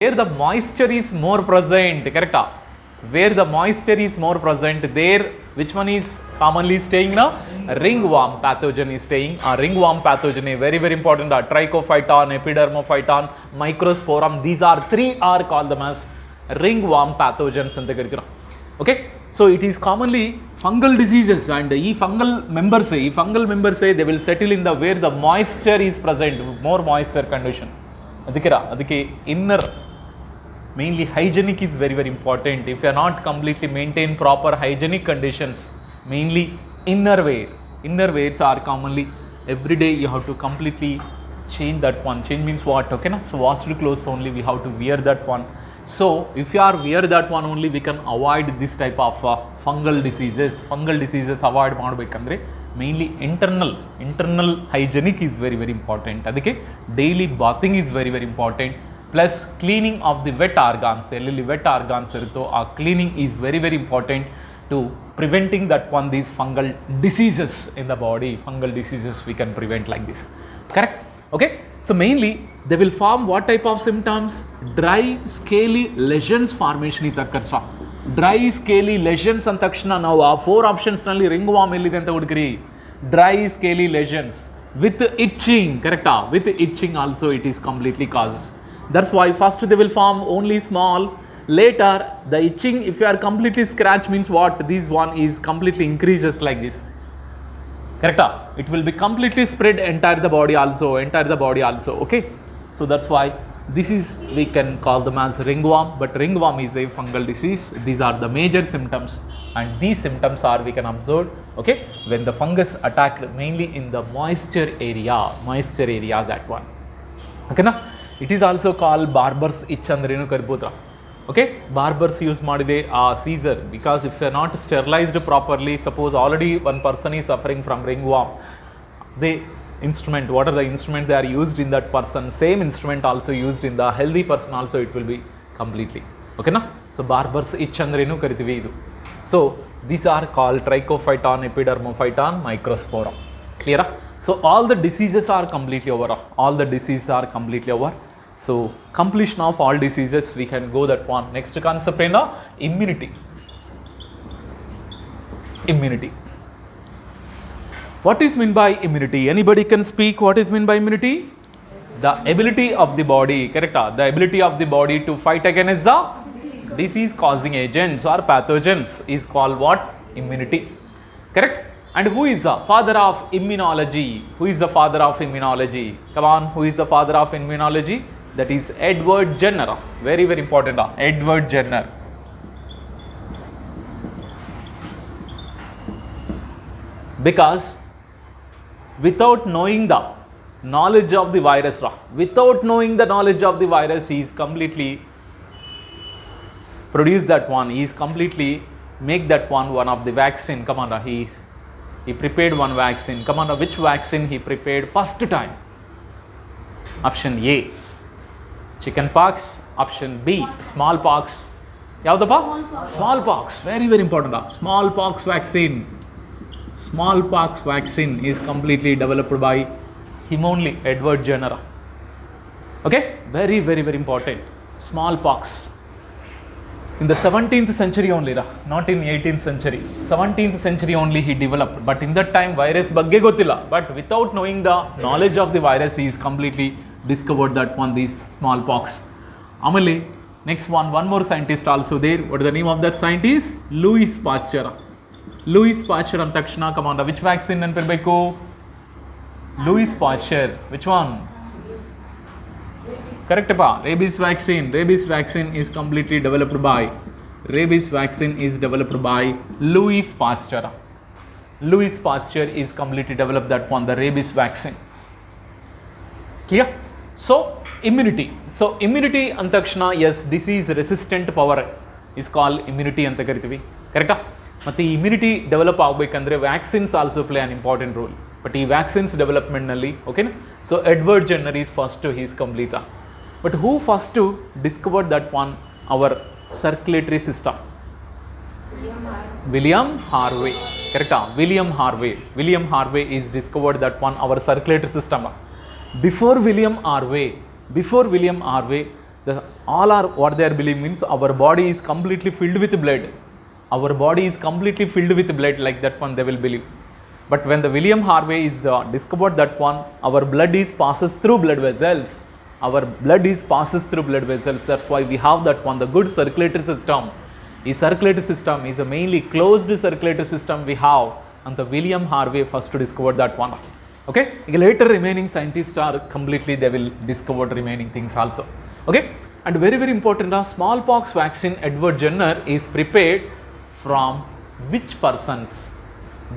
where the moisture is more present, correct? Where the moisture is more present, there which one is commonly staying now? Ringworm pathogen is staying. Ringworm pathogen is very very important. Trichophyton, epidermophyton, microsporum, these are three are called them as ringworm pathogens anta karikira. Okay, so it is commonly fungal diseases, and fungal members they will settle in the where the moisture is present, more moisture condition. Adike inner, mainly hygienic is very very important. If you are not completely maintain proper hygienic conditions, mainly innerwears are commonly every day you have to completely change that one. Change means what? Okay na, so washed clothes only we have to wear that one. So if you are wear that one only, we can avoid this type of fungal diseases avoid ಮಾಡಬೇಕಂದ್ರೆ mainly internal hygienic is very very important. ಅದಕ್ಕೆ daily bathing is very very important, plus cleaning of the wet organs, ಎಲ್ಲೆಲ್ಲಿ wet organs ಇರುತ್ತೋ ಆ cleaning is very very important to preventing that one these fungal diseases in the body. Fungal diseases we can prevent like this, correct? Okay, so mainly they will form what type of symptoms? Dry scaly lesions formation is occurs. Dry scaly lesions ಅಂತ ತಕ್ಷಣ ನಾವು ಆ 4 options ನಲ್ಲಿ ರಿಂಗ್ವಾರ್ಮ್ ಎಲ್ಲಿದೆ ಅಂತ ಹುಡುಕ್ರಿ. Dry scaly lesions with itching, correct? With itching also it is completely causes. That's why first they will form only small, later the itching, if you are completely scratch means what? This one is completely increases like this, correct? It will be completely spread entire the body also, okay? So that's why this is, we can call them as ringworm, but ringworm is a fungal disease. These are the major symptoms, and these symptoms are we can observe, okay, when the fungus attacked mainly in the moisture area, that one, okay na? It is also called barber's itch ಅಂದ್ರೇನು ಕರಿಬೋದ್ರ. Okay, barbers use ಮಾಡಿದೆ ಆ Caesar, because if they are not sterilized properly, suppose already one person is suffering from ringworm, the instrument, what are the instrument they are used in that person, same instrument also used in the healthy person also, it will be completely, okay na? So barber's itch ಅಂದ್ರೇನು ಕರಿತೀವಿ ಇದು. So these are called Trichophyton, epidermophyton, microsporum. Clear? So all the diseases are completely over. So completion of all diseases, we can go that one. Next concept is immunity. What is meant by immunity? Anybody can speak what is meant by immunity? The ability of the body, correct? The ability of the body to fight against the disease causing agents or pathogens is called what? Immunity, correct? And who is the father of immunology? Come on, who is the father of immunology? That is Edward Jenner. Very very important, Edward Jenner. Because without knowing the knowledge of the virus, he is completely produce that one, he is completely make that one of the vaccine. Come on, he prepared one vaccine. Come on, which vaccine he prepared first time? Option A, chickenpox. Option B, smallpox. Yavudappa? Smallpox. Very very important. Smallpox vaccine is completely developed by him only, Edward Jenner. Okay, very very very important. Smallpox in the 17th century only, not in 18th century. 17th century only he developed, but in that time virus bagge gottilla, but without knowing the knowledge of the virus, he is completely discovered that one, this smallpox. Amale next one more scientist also there. What is the name of that scientist? Louis Pasteur ಅಂತ ತಕ್ಷಣ, come on, which vaccine ನೆನಪಿರಬೇಕು? Louis Pasteur. Which one? Correct pa? Rabies vaccine is completely developed by Louis Pasteur. Louis Pasteur is completely developed that one, the rabies vaccine. Clear? So immunity ಅಂತ ತಕ್ಷಣ, yes, disease resistant power is called immunity ಅಂತ ಕರಿತೀವಿ, ಕರೆಕ್ಟಾ? ಮತ್ತು ಈ immunity develop ಆಗಬೇಕಂದ್ರೆ vaccines also play an important role. But ಈ vaccines ಡೆವಲಪ್ಮೆಂಟ್ನಲ್ಲಿ, ಓಕೆನಾ, so Edward Jenner is first, he is complete. But who first discovered that one our circulatory system? William Harvey, correct? William Harvey is discovered that one our circulatory system. Before William Harvey, All are what they are believing means our body is completely filled with blood. Our body is completely filled with blood, like that one they will believe. But when the William Harvey is discovered that one, our blood is passes through blood vessels. Our blood is passes through blood vessels. That's why we have that one, the good circulatory system. The circulatory system is a mainly closed circulatory system we have, and the William Harvey first discovered that one. Okay, later remaining scientists are completely they will discover remaining things also. Okay, and very very important, smallpox vaccine Edward Jenner is prepared from which persons?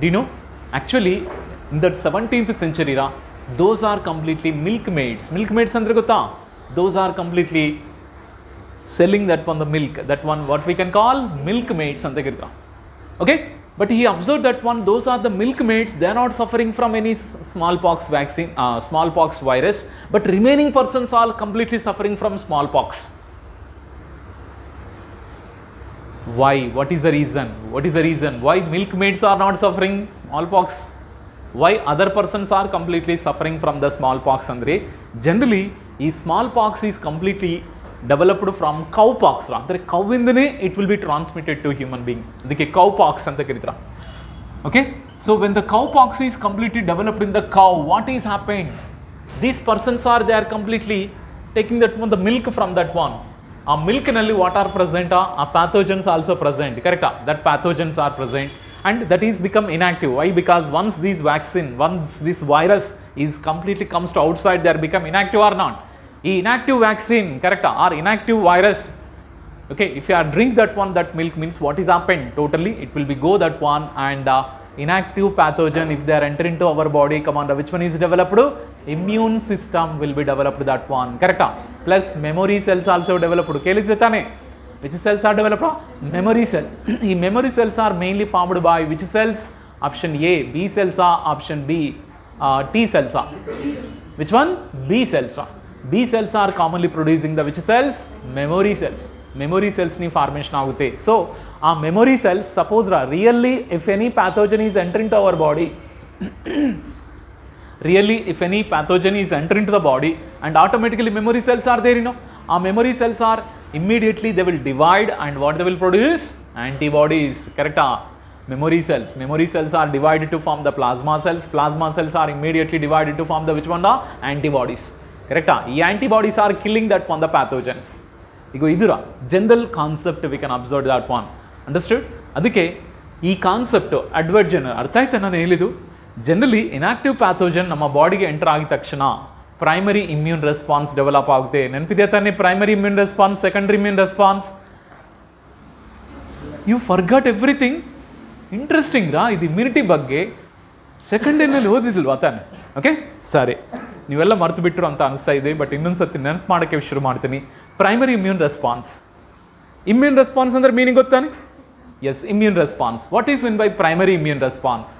Do you know? Actually, in that 17th century, those are completely milkmaids. Milkmaids andre gotta? Those are completely selling that one, the milk. That one what we can call milkmaids ante kirta. Okay? But he observed that one, those are the milkmaids, they are not suffering from any smallpox vaccine, smallpox virus, but remaining persons are completely suffering from smallpox. Why? What is the reason? What is the reason? Why milkmaids are not suffering smallpox? Why other persons are completely suffering from the smallpox? Andre, generally, this smallpox is completely developed from cowpox. Andre, cowindane it will be transmitted to human being. Adike cowpox anta karitara. Okay? So when the cowpox is completely developed in the cow, what is happened? These persons are, they are completely taking that one, the milk from that one. Milk nalli what are present? Pathogens also present, correct? That pathogens are present, and that is become inactive. Why? Because once this vaccine, once this virus is completely comes to outside, they are become inactive or not? Inactive vaccine, correct? Or inactive virus. Okay, if you are drink that one, that milk means what is happened? Totally, it will be go that one, and inactive pathogen, if they are enter into our body, come on, which one is developed? Immune system will be developed that one, correct? Plus memory cells also developed. Which cells are developed? Memory cell. These memory cells are mainly formed by which cells? Option A, B cells are, option B, T cells are. Which one? B cells are. B cells are commonly producing the which cells? Memory cells. Memory cells ni formation agute. So, memory cells, suppose really if any pathogen is entering to our body, really if any pathogen is entering to the body, and automatically memory cells are there, you know. Memory cells are immediately they will divide, and what they will produce? Antibodies, correct? Memory cells are divided to form the plasma cells are immediately divided to form the which one? The antibodies, correct? The antibodies are killing that one, the pathogens. Idura general concept we can observe that one. Understood? Adike ee concept Edward Jenner arthaita nanu helidu. Generally inactive pathogen ನಮ್ಮ ಬಾಡಿಗೆ enter ಆಗಿದ ತಕ್ಷಣ primary immune response develop ಆಗುತ್ತೆ. ನೆನಪಿದೆ ತಾನೆ? Primary immune response, secondary immune response. You forgot everything. Interesting ಇದು immunity ಬಗ್ಗೆ second ಇಯರ್ನಲ್ಲಿ ಓದಿದಿಲ್ವಾ ತಾನೆ? ಓಕೆ, ಸರಿ, ನೀವೆಲ್ಲ ಮರ್ತು ಬಿಟ್ಟರು ಅಂತ ಅನಿಸ್ತಾ ಇದೆ, ಬಟ್ ಇನ್ನೊಂದು ಸತಿ ನೆನಪು ಮಾಡೋಕ್ಕೆ ಶುರು ಮಾಡ್ತೀನಿ. Primary immune response. Immune response ಅಂದ್ರೆ ಮೀನಿಂಗ್ ಗೊತ್ತಾನೆ? Yes, immune response. What is mean by primary immune response?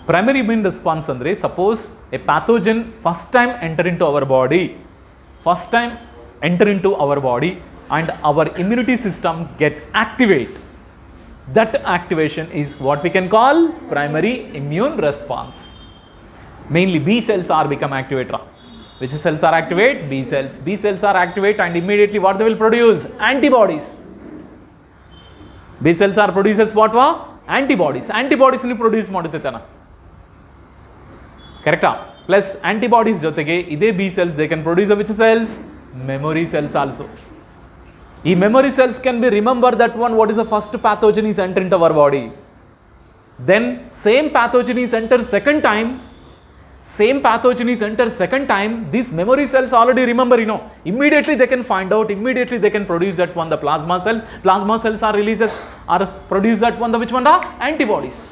Primary immune response andre, suppose a pathogen first time enter into our body, and our immunity system get activate. That activation is what we can call primary immune response. Mainly B cells are become activated. Which cells are activate? B cells. B cells are activate, and immediately what they will produce? Antibodies. B cells are produces what? Antibodies. Antibodies ni produce ಮಾಡುತ್ತೇತನ. Correct? Plus antibodies ಜೊತೆಗೆ ಇದೇ B cells, they can produce which cells? Memory cells also. ಈ memory cells can be remember that one, what is the first pathogen is enter into our body. Then same pathogen is enter second time. These memory cells already remember, you know. Immediately they can find out, immediately they can produce that one, the plasma cells. Plasma cells are releases, or produce that one, the which one? The antibodies.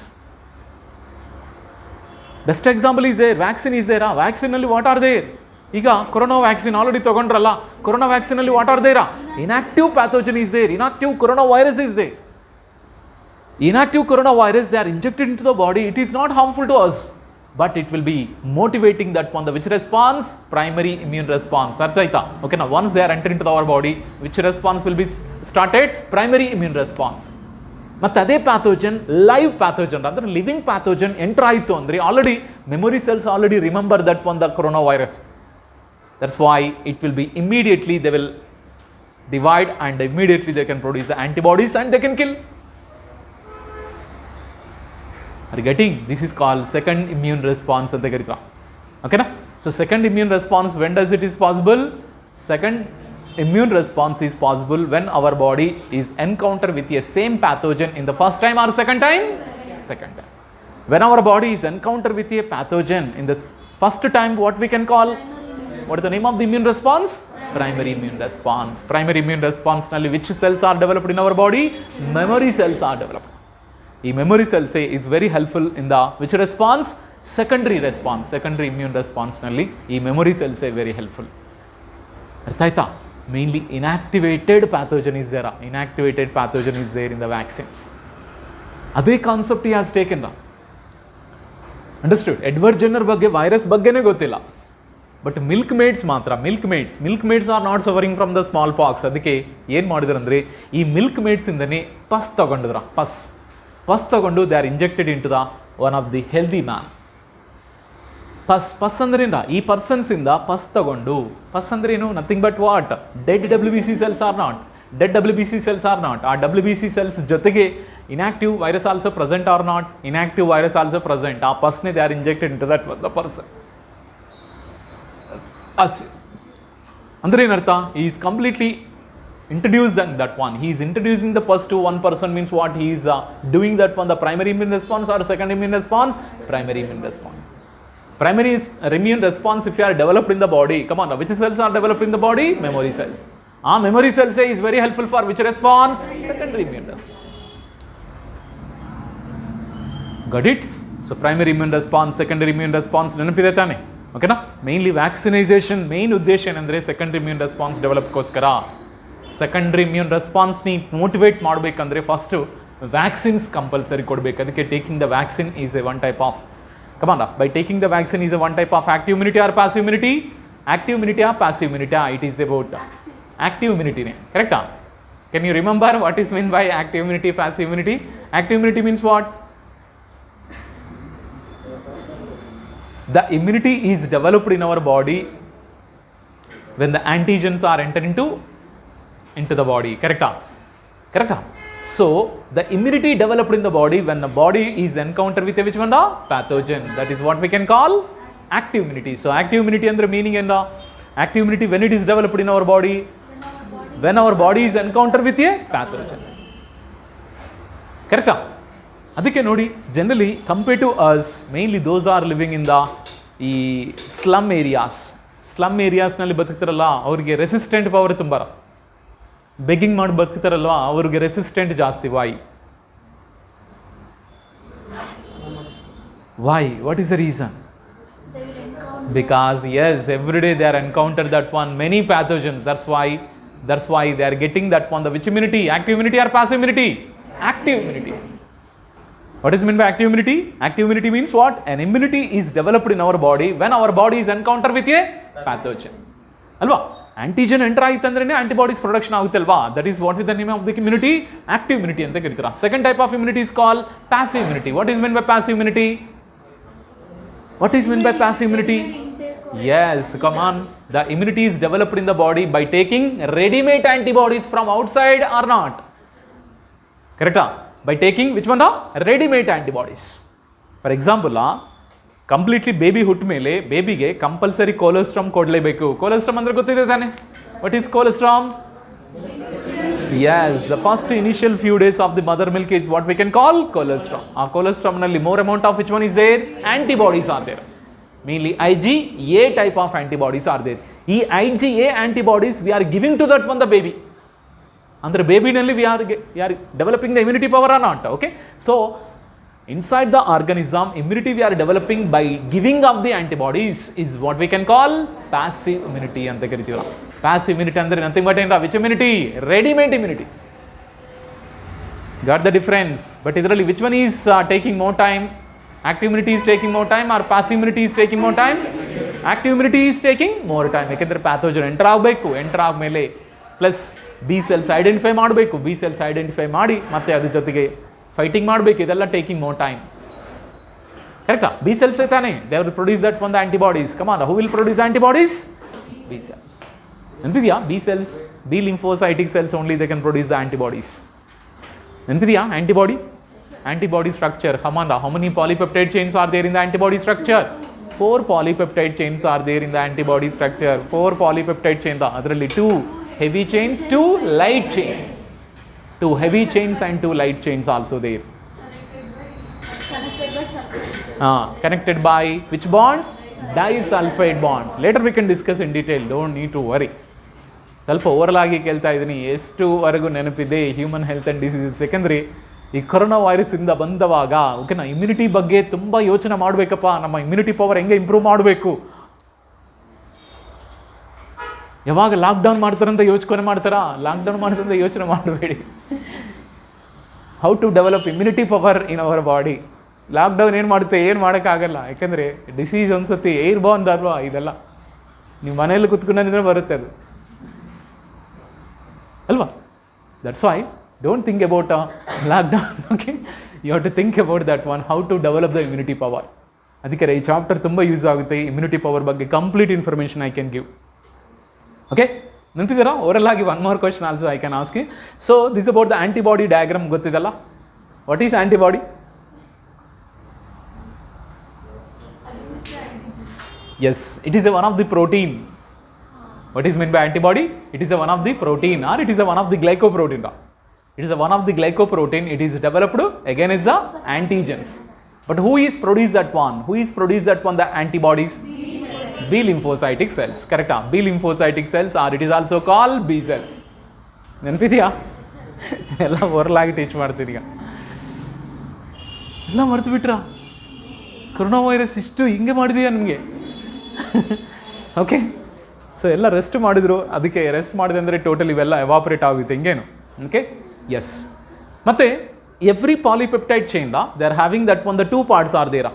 Best example is there, vaccine is there. Vaccine alli what are there? ಈಗ corona vaccine already ತಗೊಂಡ್ರಲ್ಲ, corona vaccine ಅಲ್ಲಿ what are there? Inactive pathogen is there, inactive corona virus is there. Inactive coronavirus, they are injected into the body. It is not harmful to us, but it will be motivating that one, the which response? Primary immune response. Okay, now once they are entering into our body, which response will be started? Primary immune response. But that pathogen, live pathogen, rather living pathogen enter ಆಯಿತು ಅಂದರೆ already memory cells already remember that one, the coronavirus. That's why it will be immediately they will divide and immediately they can produce the antibodies and they can kill. Are you getting? This is called second immune response anta karitara. Okay na? So second immune response, when does it is possible? Second immune response is possible when our body is encounter with a same pathogen in the first time or second time? Second time. When our body is encounter with a pathogen in the first time, what we can call? What is the name of the immune response? Primary immune response. Primary immune response nalli which cells are developed in our body? Memory cells are developed. The memory cells is very helpful in the which response? Secondary response. Secondary immune response nalli the memory cells are very helpful. Arthaita? Mainly inactivated pathogen is there. Inactivated pathogen is there in the vaccines. Adhe concept he has taken. Understood? Edward Jenner ಬಗ್ಗೆ virus ಬಗ್ಗೆನೇ ಗೊತ್ತಿಲ್ಲ. But milk maids are not suffering from the smallpox. ಅದಕ್ಕೆ ಏನು ಮಾಡಿದ್ರು ಅಂದರೆ ಈ milk ಮೇಡ್ಸಿಂದನೇ ಪಸ್ ತಗೊಂಡಿದ್ರ pus ತಗೊಂಡು they are injected into the one of the healthy man. Pus ಅಂದ್ರೇನ? ಈ ಪರ್ಸನ್ಸಿಂದ ಪಸ್ ತಗೊಂಡು, ಪಸ್ ಅಂದ್ರೇನು? Nothing but what? Dead WBC cells are not. ಆ WBC cells ಜೊತೆಗೆ inactive virus also present or not? Inactive virus also present. ಆ ಪಸ್ನೇ they are injected into that the person. ಅಂದರೆ ಏನರ್ಥ? He is completely introduced that one. He is introducing the pus to one person means what? He is doing that one, the primary immune response or second immune response? Primary immune response. Primary immune response if you are developed in the body. Come on, which cells are developed in the body? Memory cells. Memory cells is very helpful for which response? Secondary immune response. Got it? So primary immune response, secondary immune response ನೆನಪಿದೆ ತಾನೆ? ಓಕೆನಾ? Mainly ವ್ಯಾಕ್ಸಿನೈಸೇಷನ್ main ಉದ್ದೇಶ ಏನಂದರೆ secondary immune response ಡೆವಲಪ್ಗೋಸ್ಕರ. Secondary immune ರೆಸ್ಪಾನ್ಸ್ನಿ motivate ಮಾಡಬೇಕಂದ್ರೆ first vaccines compulsory ಕೊಡಬೇಕು. ಅದಕ್ಕೆ taking the vaccine is a one type of, command, by taking the vaccine is a one type of active immunity or passive immunity? Active immunity or passive immunity? It is about active ಇಮ್ಯುನಿಟಿನೇ, ಕರೆಕ್ಟಾ? Can you remember what is mean by active immunity, passive immunity? Active immunity means what? The immunity is developed in our body when the antigens are entered into the body. Correcta? So the immunity developed in the body when the body is encountered with which one? The pathogen. That is what we can call active immunity. So active immunity and the meaning and active immunity when it is developed in our body? When our body is encountered with a pathogen. Correcta? ಅದಕ್ಕೆ ನೋಡಿ, generally compare to us, mainly those are living in the ಈ slum ಏರಿಯಾಸ್ನಲ್ಲಿ ಬದುಕ್ತಾರಲ್ಲ ಅವ್ರಿಗೆ resistant power ತುಂಬ. Begging ಮಾಡಿ ಬದುಕ್ತಾರಲ್ವ ಅವ್ರಿಗೆ resistant ಜಾಸ್ತಿ. Why? What is the reason? Because yes, every day they are encountered that one many pathogens. That's why they are getting that one. The which immunity? Active immunity or passive immunity? Active immunity. What is meant by active immunity? Active immunity means what? An immunity is developed in our body when our body is encountered with a pathogen. Alva? Antigen enter aaytandrene antibodies production agutte alva? That is what is the name of the immunity? Active immunity anta karitara. Second type of immunity is called passive immunity. What is meant by passive immunity? What is meant by passive immunity? Yes, come on. The immunity is developed in the body by taking ready-made antibodies from outside or not? Correct? By taking which one? Ready-made antibodies. For example, completely baby ಹುಟ್ಟ ಮೇಲೆ ಬೇಬಿಗೆ compulsory ಕೊಲೆಸ್ಟ್ರಾಮ್ ಕೊಡಲೇಬೇಕು. ಕೊಲೆಸ್ಟ್ರಾಮ್ ಅಂದ್ರೆ ಗೊತ್ತಿದೆ ತಾನೆ? What is colostrum? Yes, the first initial few days of the mother milk is what we can call colostrum. ಆ colostrum ನಲ್ಲಿ more amount of which one is there? Antibodies are there. Mainly IgA type of antibodies are there. ಈ IgA antibodies we are giving to that one the baby. ಅಂದರೆ ಬೇಬಿನಲ್ಲಿ we are developing the immunity power or not? Okay, so inside the organism immunity we are developing by giving of the antibodies is what we can call passive immunity ಅಂತ ಕರಿತೀವಿ. Passive immunity ಅಂದರೆ nothing but ಏನರ which immunity? Ready-made immunity. Got the difference? But ಇದರಲ್ಲಿ which one is taking more time? Active immunity is taking more time or passive immunity is taking more time? Active immunity is taking more time. ಯಾಕೆಂದರೆ pathogen enter ಆಗಬೇಕು. Enter ಆದಮೇಲೆ plus B cells identify ಮಾಡಬೇಕು. B cells identify ಮಾಡಿ ಮತ್ತೆ ಅದ್ರ ಜೊತೆಗೆ fighting ಮಾಡಬೇಕು. ಇದೆಲ್ಲ ಟೇಕಿಂಗ್ ಮೋರ್ ಟೈಮ್. ಕರೆಕ್ಟಾ? ಬಿ ಸೆಲ್ಸ್ ತಾನೆ they will produce that one the antibodies. Come on, who will produce antibodies? B cells. ನೆನಪಿದೆಯಾ? B cells, B lymphocytic cells only they can produce the antibodies. ನೆನಪಿದೆಯಾ? Antibody structure. How many polypeptide chains are there in the antibody structure? 4 polypeptide chains are there in the antibody structure. 4 polypeptide chains. ಅದರಲ್ಲಿ 2 heavy chains, 2 light chains. 2 heavy chains and 2 light chains also there. Connected by which bonds? Disulfide bonds. Later we can discuss in detail. Don't need to worry. ಸ್ವಲ್ಪ overall ಆಗಿ ಕೇಳ್ತಾ ಇದ್ದೀನಿ. ಎಷ್ಟುವರೆಗೂ ನೆನಪಿದೆ human health and diseases? ಯಾಕಂದರೆ ಈ corona ವೈರಸ್ಸಿಂದ ಬಂದವಾಗ ಓಕೆನಾ, immunity ಬಗ್ಗೆ ತುಂಬ ಯೋಚನೆ ಮಾಡಬೇಕಪ್ಪ. ನಮ್ಮ ಇಮ್ಯುನಿಟಿ ಪವರ್ ಹೆಂಗೆ ಇಂಪ್ರೂವ್ ಮಾಡಬೇಕು. ಯಾವಾಗ ಲಾಕ್ಡೌನ್ ಮಾಡ್ತಾರಂತ ಲಾಕ್ಡೌನ್ ಮಾಡ್ತಾರಂತ ಯೋಚನೆ ಮಾಡಬೇಡಿ. How to develop immunity power in our body. Lockdown ಏನು ಮಾಡುತ್ತೆ? ಏನು ಮಾಡೋಕ್ಕಾಗಲ್ಲ. ಯಾಕಂದರೆ ಡಿಸೀಸ್ ಒಂದ್ಸತಿ ಏರ್ ಬಾರ್ನ್ ಅಲ್ವಾ ಇದೆಲ್ಲ. ನೀವು ಮನೆಯಲ್ಲಿ ಕುತ್ಕೊಂಡ್ರೆ ಬರುತ್ತೆ ಅದು ಅಲ್ವಾ. That's why don't think about lockdown. Okay, you have to think about that one, how to develop the immunity power. ಅದಕ್ಕೆ ಈ ಚಾಪ್ಟರ್ ತುಂಬ ಯೂಸ್ ಆಗುತ್ತೆ. ಇಮ್ಯುನಿಟಿ ಪವರ್ ಬಗ್ಗೆ complete information I can give. Okay, ನೆನಪಿದ್ದೀರಾ? ಓರಲ್ ಆಗಿ one more question also I can ask you. So this about the antibody diagram ಗೊತ್ತಿದಲ್ಲ. What is antibody? Yes, it is one of the protein. What is meant by antibody? It is one of the protein, or it is one of the glycoprotein. It is one of the glycoprotein. It is developed against the antigens. But who is produced that one? Who is produced that one? The antibodies. B lymphocytic cells. Correct? B lymphocytic cells, or it is also called B cells. ನೆನಪಿದೆಯಾ? ಎಲ್ಲ ಓರಲಾಗಿ teach ಮಾಡ್ತೀರಿ. ಎಲ್ಲ ಮರೆತು ಬಿಟ್ರಾ? Corona virus ಇಷ್ಟು ಹಿಂಗೆ ಮಾಡಿದೆಯಾ ನಿಮಗೆ? Okay, so ಎಲ್ಲ ರೆಸ್ಟ್ ಮಾಡಿದ್ರು. ಅದಕ್ಕೆ ರೆಸ್ಟ್ ಮಾಡಿದೆ ಅಂದರೆ ಟೋಟಲ್ ಇವೆಲ್ಲ ಎವಾಪರೇಟ್ ಆಗುತ್ತೆ, ಹಿಂಗೇನು? Okay, yes. ಮತ್ತು every polypeptide chain they are having that one the 2 parts are there.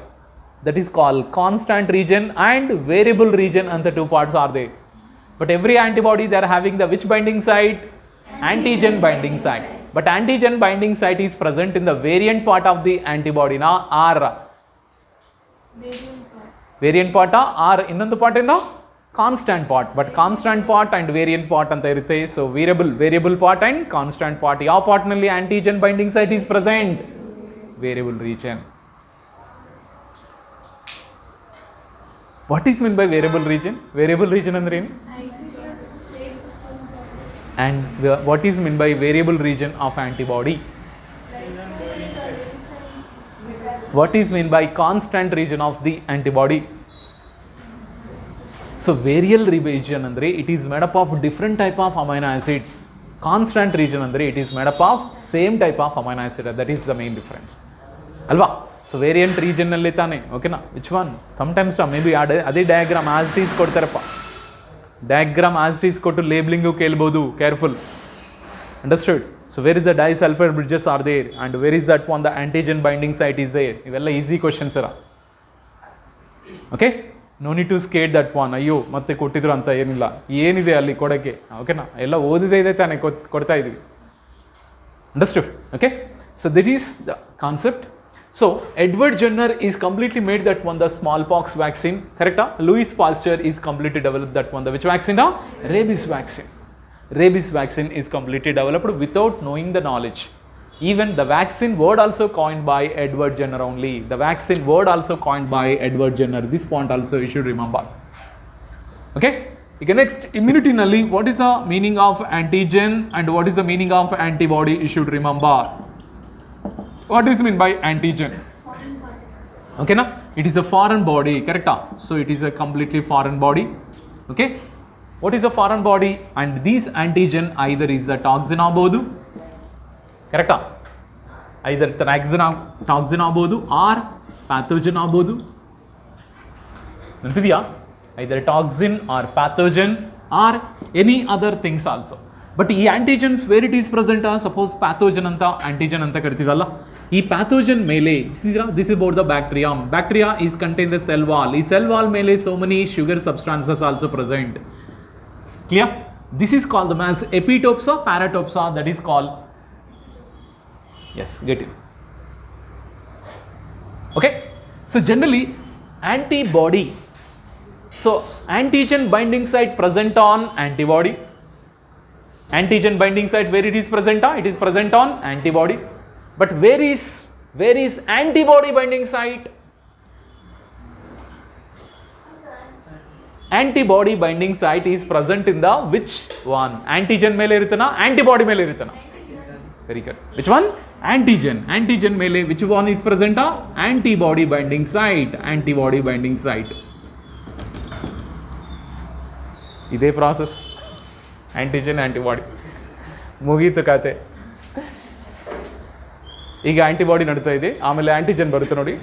That is call constant region and variable region ಅಂತ 2 parts are they. But every antibody they are having the which binding site? Antigen binding site. But antigen binding site is present in the variant part of the antibody na, or variant part or ಇನ್ನೊಂದು part ಏನೋ constant part. But constant part and variant part ಅಂತ ಇರುತ್ತೆ. So variable part and constant part. ಯಾವ ಪಾರ್ಟ್ನಲ್ಲಿ antigen binding site is present? Variable region. What is mean by variable region? Variable region ಅಂದ್ರೆ ಏನು? And what is meant by variable region of antibody? What is meant by constant region of the antibody? So variable region andre it is made up of different type of amino acids. Constant region andre it is made up of same type of amino acid. That is the main difference. Alva? So variant region nalli tane, okay na? Which one? Sometimes maybe ade diagram as it is kodtarappa. Diagram as it is ಕೊಟ್ಟು labelling ಕೇಳ್ಬೋದು. Careful. Understood? So where is the disulphide bridges are there and where is that one the antigen binding site is there. ಇವೆಲ್ಲ easy questions are. Okay, no need to skate that one. ಅಯ್ಯೋ ಮತ್ತೆ ಕೊಟ್ಟಿದ್ರು ಅಂತ ಏನಿಲ್ಲ. ಏನಿದೆ ಅಲ್ಲಿ ಕೊಡೋಕ್ಕೆ? ಓಕೆನಾ, ಎಲ್ಲ ಓದಿದೆ ಇದೆ ತಾನೇ ಕೊಡ್ತಾ ಇದ್ವಿ. Understood? Okay, so this is the concept. So Edward Jenner is completely made that one the smallpox vaccine, correct? Louis Pasteur is completely developed that one the which vaccine? Rabies vaccine. Rabies vaccine is completely developed without knowing the knowledge. Even the vaccine word also coined by Edward Jenner only. The vaccine word also coined by Edward Jenner. This point also you should remember. Okay? Okay, next, immunity nalli what is the meaning of antigen and what is the meaning of antibody you should remember. What is mean by antigen? Okay na? It is a foreign body, correct? So it is a completely foreign body. Okay? What is a foreign body? And this antigen either is a toxin agobodu, correct? Either toxin agobodu or pathogen agobodu. Nenpidiya? Either toxin or pathogen or any other things also. But ಈ antigens where it is present? Suppose pathogen ಅಂತ antigen ಅಂತ ಕರಿತೀವಲ್ಲ, ಈ pathogen ಮೇಲೆ this about the bacteria. Bacteria is contain the cell wall. ಈ cell wall ಮೇಲೆ so many sugar substances also present. Clear? This is called them as ಎಪಿಟೋಪ್ಸಾ, ಪ್ಯಾರಾಟೋಪ್ಸಾ. That is called, yes, get it. Okay, so generally antibody So antigen binding site present on antibody. Antigen binding site, where it is present on? It is present on antibody. But where is antibody binding site? Antibody binding site is present in the which one? Antigen mele irutana, antibody mele irutana. Very good. Which one? Antigen. Antigen mele, which one is present? Antibody binding site. Antibody binding site. ಇದೇ process, antigen antibody ಮುಗೀತು ಕತೆ. ಈಗ antibody ನಡೀತಾ ಇದೆ, ಆಮೇಲೆ antigen ಬರುತ್ತೆ ನೋಡಿ.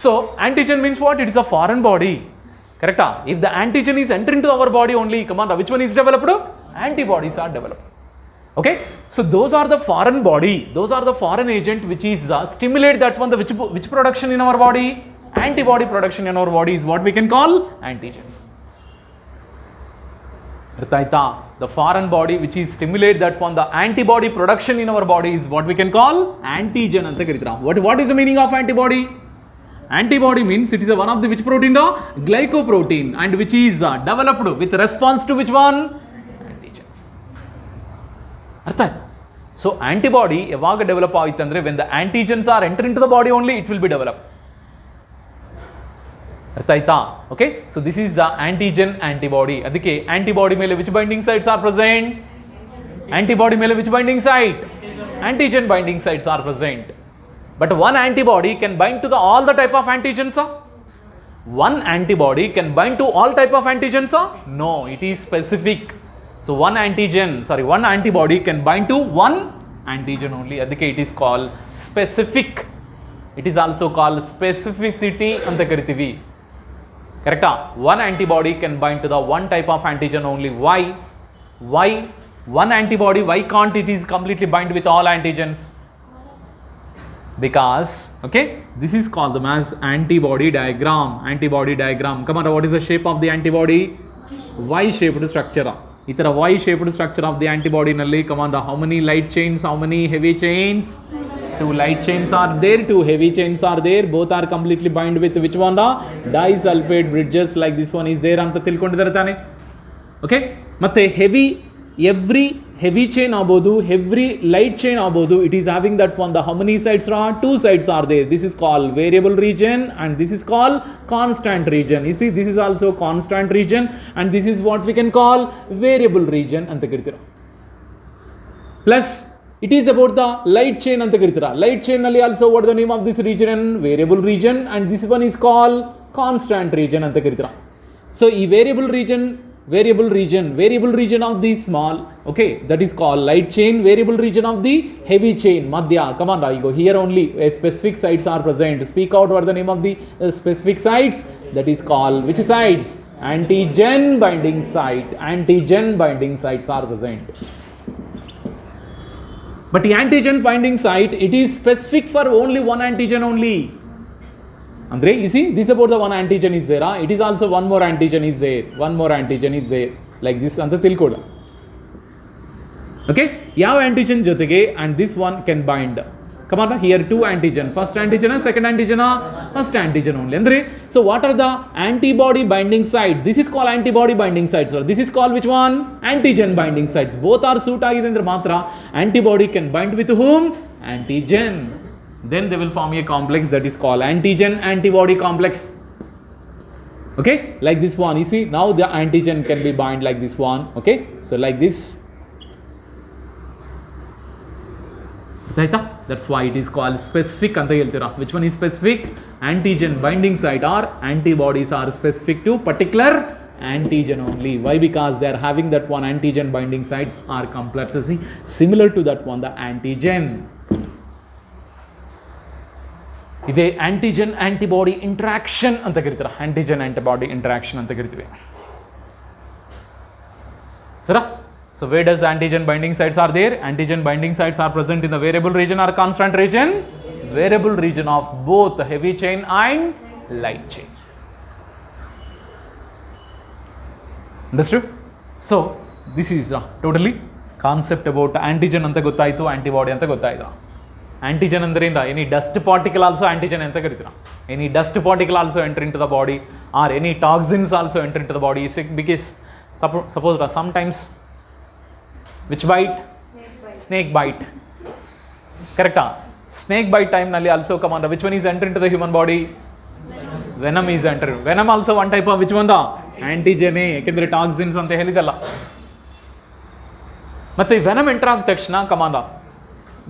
So antigen means what? It is a foreign body, ಕರೆಕ್ಟಾ? If the antigen is entering to our body only, come, on one one ಡೆವಲಪ್ಡ್? Antibodies are developed. Okay, so those are the foreign body, those are the foreign agent which is stimulate that one, the which production in our body? Antibody production in our body is what we can call antigens. The foreign body which is stimulate that one, the antibody production in our body is what we can call antigen anta karitara. What is the meaning of antibody? Antibody means it is one of the which protein? The glycoprotein, and which is developed with response to which one? Antigens. ಅರ್ಥ ಆಯ್ತಾ? So antibody ಯಾವಾಗ develop ಆಯಿತು ಅಂದರೆ, when the antigens are enter into the body only, it will be develop. ಅರ್ಥ ಆಯ್ತಾ? Okay, so this is the antigen antibody. ಅದಕ್ಕೆ antibody ಮೇಲೆ which binding sites are present? Antibody ಮೇಲೆ which binding site? Antigen binding sites are present. But one antibody can bind to all the type of antigens. One antibody can bind to all type of antigens. No, it is specific. So one antibody can bind to one antigen only. Adike it is called specific. It is also called specificity anta karitivi. Correct? One antibody can bind to the one type of antigen only. Why one antibody? Why can't it is completely bind with all antigens? Because, okay, this is called them as antibody diagram. Antibody diagram. Come on, what is the shape of the antibody? Y-shaped structure. Itara Y-shaped structure of the antibody nalli, come on, how many light chains, how many heavy chains? 2 light chains are there, 2 heavy chains are there. Both are completely bind with which one? The disulfide bridges, like this one is there anta tilkondiddare tane. Okay, ಮತ್ತೆ every heavy chain agodu, every light chain agodu, it is having that one, the how many sides are? 2 sides are there. This is called variable region and this is called constant region. You see, this is also constant region and this is what we can call variable region anta karitira. Plus it is about the light chain anta karitira. Light chain nalli also what is the name of this region? Variable region, and this one is called constant region anta karitira. So ee variable region of the small, okay, that is called light chain. Variable region of the heavy chain, madhya, come on, I go here only specific sites are present. Speak out what the name of the specific sites, that is called which sites? Antigen binding site. Antigen binding sites are present. But the antigen binding site, it is specific for only one antigen only. Andre, you see, this about the one antigen is there. It is also one more antigen is there. One more antigen is there. Like this anta tilkoda. Okay, yav antigen jotege and this one can bind. Come on, here 2 antigen. First antigen, second antigen, first antigen only. Andre, so what are the antibody binding sites? This is called antibody binding sites. So this is called which one? Antigen binding sites. Both are suit agide andre matra antibody can bind with whom? Antigen. Then they will form a complex that is called antigen antibody complex. Okay, like this one, you see, now the antigen can be bind like this one. Okay, so like this. That's why it is called specific anta heltira. Which one is specific? Antigen binding site or antibodies are specific to particular antigen only. Why? Because they are having that one antigen binding sites are completely similar to that one, the antigen. ಇದೆ antigen antibody interaction ಅಂತ ಕರಿತಾರೆ. Antigen antibody interaction ಅಂತ ಕರಿತೀವಿ. ಸರ, so where does antigen binding sites are there? Antigen binding sites are present in the variable region or constant region? Variable region of both heavy chain and light chain. Understood? So this is totally concept about antigen ಅಂತ ಗೊತ್ತಾಯಿತು, antibody ಅಂತ ಗೊತ್ತಾಯಿತು. Antigen ಅಂದ್ರೆ any dust particle also antigen ಅಂತ ಕರಿತೀರಾ. Any dust particle also enter into the body or any toxins also enter into the body because suppose sometimes which bite? Snake bite. ಕರೆಕ್ಟಾ? Snake bite ಟೈಮ್ನಲ್ಲಿ also command which one is enter into the human body? Venom is enter. Venom also one type of which one the ಆಂಟಿಜೆನೇ, ಯಾಕೆಂದರೆ toxins ಅಂತ ಹೇಳಿದಲ್ಲ. ಮತ್ತು ಈ venom enter ಆದ ತಕ್ಷಣ ಕಮಾಂಡ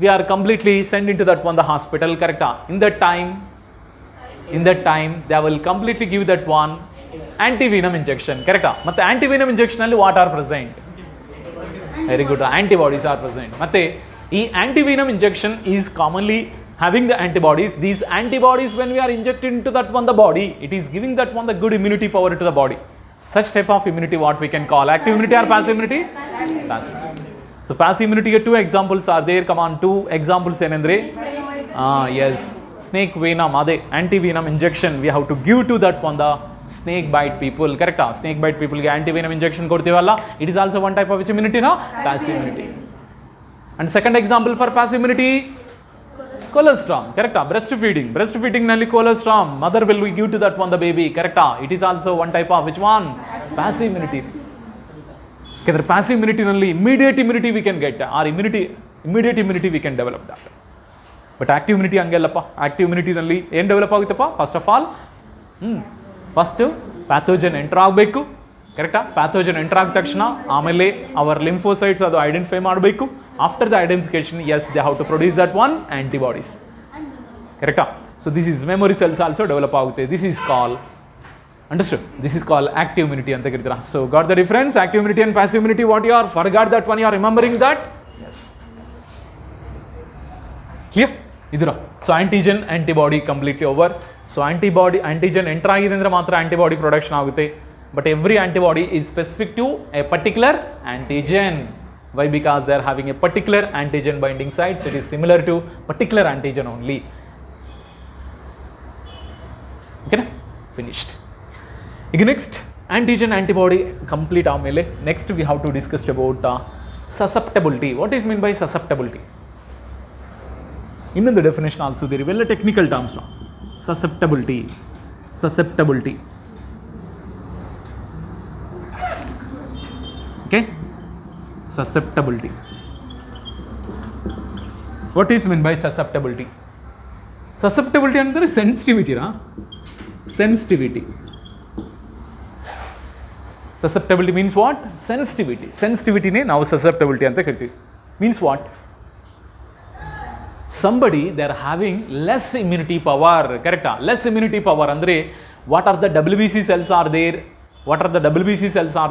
we are completely send into that one the hospital. ಕರೆಕ್ಟಾ? In that time they will completely give that one antivenom injection. ಕರೆಕ್ಟಾ? ಮತ್ತು ಆಂಟಿವೀನಮ್ ಇಂಜೆಕ್ಷನಲ್ಲಿ what are present? Very good, antibodies are present. ಮತ್ತು ಈ antivenom injection is commonly having the antibodies. These antibodies, when we are injected into that one the body, it is giving that one the good immunity power to the body. Such type of immunity what we can call active immunity or passive immunity? Passive. So passive immunity ke two examples are there. Come on, two examples enandre. Yes, snake venom ade antivenom injection we have to give to that one the snake bite people. Correct? Snake bite people ge antivenom injection kortevalla. It is also one type of which immunity na? Passive immunity. And second example for passive immunity, colostrum. Correct? Breastfeeding nalli colostrum mother will give to that one the baby. Correct? It is also one type of which one? Passive immunity. Okay, passive immunity nalli immediate immunity we can get, or immediate immunity we can develop that. But active immunity hangellappa. Active immunity nalli ಏನು develop ಆಗುತ್ತಪ್ಪ? First of all first pathogen enter ಆಗಬೇಕು. ಕರೆಕ್ಟಾ? Pathogen enter ಆದ ತಕ್ಷಣ ಆಮೇಲೆ our lymphocytes ಅದು identify ಮಾಡಬೇಕು. After the identification yes they have to produce that one antibodies. ಕರೆಕ್ಟಾ? So this is memory cells also develop ಆಗುತ್ತೆ. This is call understood. This is call active immunity ಅಂತ ಕರಿತೀರಾ. So got the difference active immunity and passive immunity. What you are forgot that one, you are remembering that. Yes, clear ಇದರ. So antigen antibody completely over. So antigen enter ಆಗಿದೆ ಅಂದರೆ ಮಾತ್ರ antibody production ಆಗುತ್ತೆ. But every antibody is specific to a particular antigen. Why? Because they are having a particular antigen binding sites. It is similar to particular antigen only. Okay, finished. Again, next antigen antibody complete amele. Next we have to discuss about susceptibility. What is meant by susceptibility? In the definition also there are technical terms now. Susceptibility. Okay, susceptibility. What is meant by susceptibility? Susceptibility ಅಂದರೆ sensitivity ra. Susceptibility means what? Sensitivity ne ನಾವು susceptibility ಅಂತ ಕರಿತೀವಿ. Means what? Somebody they are having less immunity power. Correct? Less immunity power andre what are the WBC cells are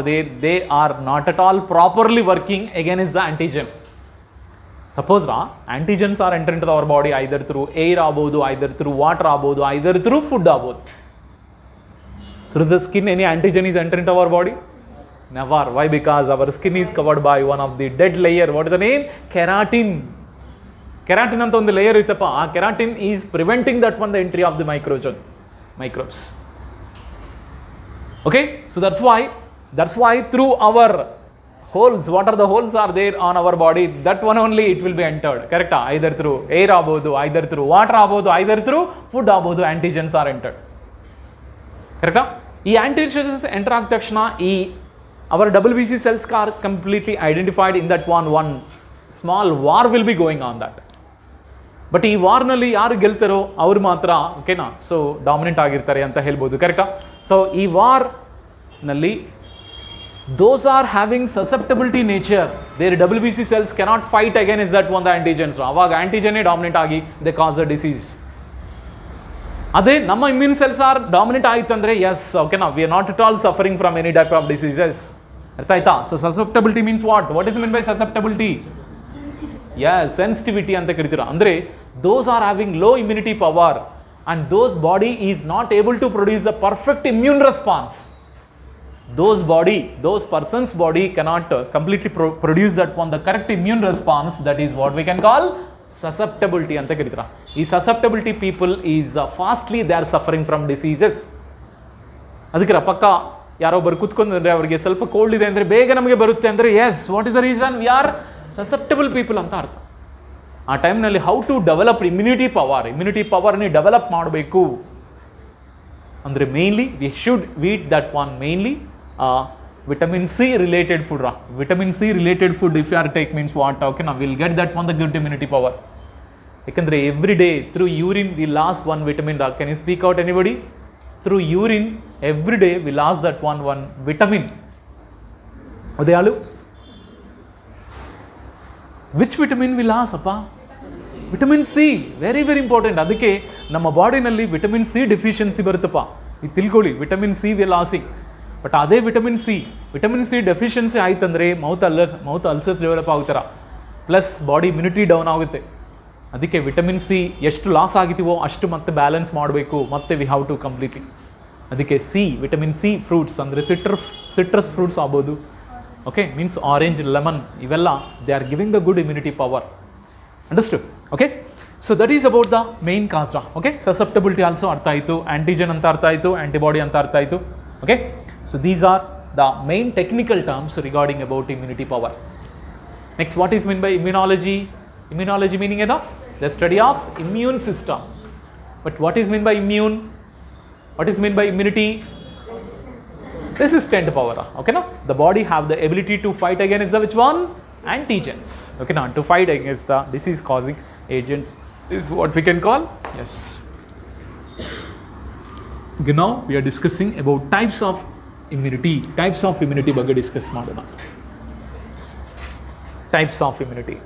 there? They are not at all properly working against the antigen. Suppose antigens are entering into our body either through air abodu, either through water abodu, either through food abodu. Through the skin any antigen is entering into our body? Never. Why? Because our skin is covered by one of the dead layer. What is the name? Keratin anta ಒಂದು layer ಇತ್ತಪ್ಪ. ಆ keratin is preventing that one the entry of the microbes. Okay, so that's why through our holes, what are the holes are there on our body, that one only it will be entered. Correct? Either through air abodu, either through water abodu, either through food abodu, antigens are entered. Correct? Ee antigens enter aag takshana our WBC cells are completely identified in that one small war will be going on that. But ಈ ವಾರ್ನಲ್ಲಿ ಯಾರು ಗೆಲ್ತಾರೋ ಅವ್ರು ಮಾತ್ರ ಓಕೆನಾ so dominant ಆಗಿರ್ತಾರೆ ಅಂತ ಹೇಳ್ಬೋದು. ಕರೆಕ್ಟಾ? So ಈ ವಾರ್ನಲ್ಲಿ those are having susceptibility nature, their WBC cells cannot fight against that one the antigens. ಅವಾಗ ಆಂಟಿಜನ್ ಡಾಮಿನೆಂಟ್ ಆಗಿ ದೇ ಕಾಸ್ ದ ಡಿಸೀಸ್. ಅದೇ ನಮ್ಮ ಇಮ್ಯೂನ್ ಸೆಲ್ಸ್ ಆರ್ ಡಾಮಿನೆಂಟ್ ಆಯಿತು ಅಂದರೆ ಎಸ್ ಓಕೆನಾ we are not at all suffering from any type of diseases. ಅರ್ಥ ಆಯ್ತಾ? So susceptibility means what is mean by susceptibility? Sensitivity ಅಂತ ಕರಿತೀರಾ. ಅಂದರೆ those are having low immunity power and those body is not able to produce the perfect immune response. Those person's body cannot completely produce that one the correct immune response. That is what we can call susceptibility anta karitara. Ee susceptibility people is fastly they are suffering from diseases. ಅದಕ್ಕೆ ಪಕ್ಕ ಯಾರೋ ಒಬ್ಬರು ಕೂತ್ಕೊಂಡ್ರೆ ಅವರಿಗೆ ಸ್ವಲ್ಪ cold ಇದೆ ಅಂದರೆ ಬೇಗ ನಮಗೆ ಬರುತ್ತೆ ಅಂದರೆ yes what is the reason we are susceptible people ಅಂತ ಅರ್ಥ. ಆ ಟೈಮ್ನಲ್ಲಿ ಹೌ ಟು ಡೆವಲಪ್ ಇಮ್ಯುನಿಟಿ ಪವರ್ನಿ ಡೆವಲಪ್ ಮಾಡಬೇಕು ಅಂದರೆ mainly we should eat that one mainly vitamin C related food vitamin C related food if you are take means what okay ನಾವು will get that one the good immunity power. ಯಾಕಂದರೆ every day through urine we loss one vitamin. Can you speak out anybody? Through urine every day we loss that one vitamin. ಅದೇ ಹಾಳು which vitamin we loss ಅಪ್ಪ? Vitamin C. Very very important. ಅದಕ್ಕೆ ನಮ್ಮ ಬಾಡಿನಲ್ಲಿ vitamin C deficiency ಬರುತ್ತಪ್ಪ, ಇದು ತಿಳ್ಕೊಳ್ಳಿ. Vitamin C we losing. But ಅದೇ ವಿಟಮಿನ್ ಸಿ ಡೆಫಿಷಿಯನ್ಸಿ ಆಯ್ತಂದರೆ ಮೌತ್ ಅಲ್ಸರ್ಸ್ ಡೆವಲಪ್ ಆಗ್ತಾರ, ಪ್ಲಸ್ ಬಾಡಿ ಇಮ್ಯುನಿಟಿ ಡೌನ್ ಆಗುತ್ತೆ. ಅದಕ್ಕೆ ವಿಟಮಿನ್ ಸಿ ಎಷ್ಟು ಲಾಸ್ ಆಗಿತೀವೋ ಅಷ್ಟು ಮತ್ತೆ ಬ್ಯಾಲೆನ್ಸ್ ಮಾಡಬೇಕು, ಮತ್ತೆ ವಿ ಹ್ಯಾವ್ ಟು ಕಂಪ್ಲೀಟ್ಲಿ. ಅದಕ್ಕೆ ವಿಟಮಿನ್ ಸಿ ಫ್ರೂಟ್ಸ್ ಅಂದರೆ ಸಿಟ್ರಸ್ ಫ್ರೂಟ್ಸ್ ಆಗ್ಬೋದು. ಓಕೆ, ಮೀನ್ಸ್ ಆರೆಂಜ್, ಲೆಮನ್, ಇವೆಲ್ಲ they are giving the good immunity power. Understood? Okay, so that is about the main cause. Okay, susceptibility also ಅರ್ಥ ಆಯಿತು, antigen ಅಂತ ಅರ್ಥ ಆಯಿತು, antibody ಅಂತ ಅರ್ಥ ಆಯಿತು. Okay, so these are the main technical terms regarding about immunity power. Next, what is meant by immunology? Immunology meaning the study of immune system. But what is meant by immune? What is meant by immunity? Resistant power. Okay, now the body have the ability to fight against the which one? Antigens. Okay, now to fight against the disease causing agents is what we can call. Yes. Okay, now we are discussing about types of immunity ಬಗ್ಗೆ discuss ಮಾಡೋಣ. Types of immunity.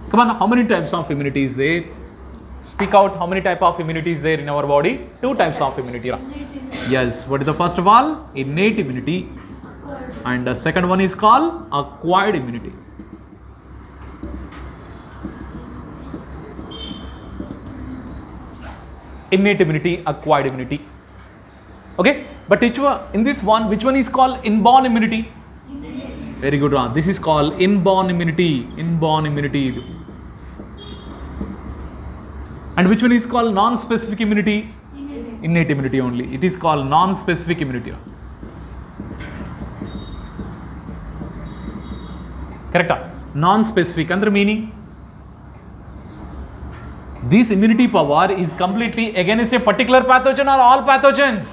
Come on, how many types of immunity is there? Speak out, how many type of immunity is there in our body? 2 types of immunity. Yes, what is the first of all? Innate immunity, and the second one is called acquired immunity. Innate immunity, acquired immunity. Okay, but which one is called inborn immunity? Very good, Ram. This is called inborn immunity. And which one is called non-specific immunity? Innate immunity only. It is called non-specific immunity. Correct? Non-specific under meaning this immunity power is completely against a particular pathogen or all pathogens.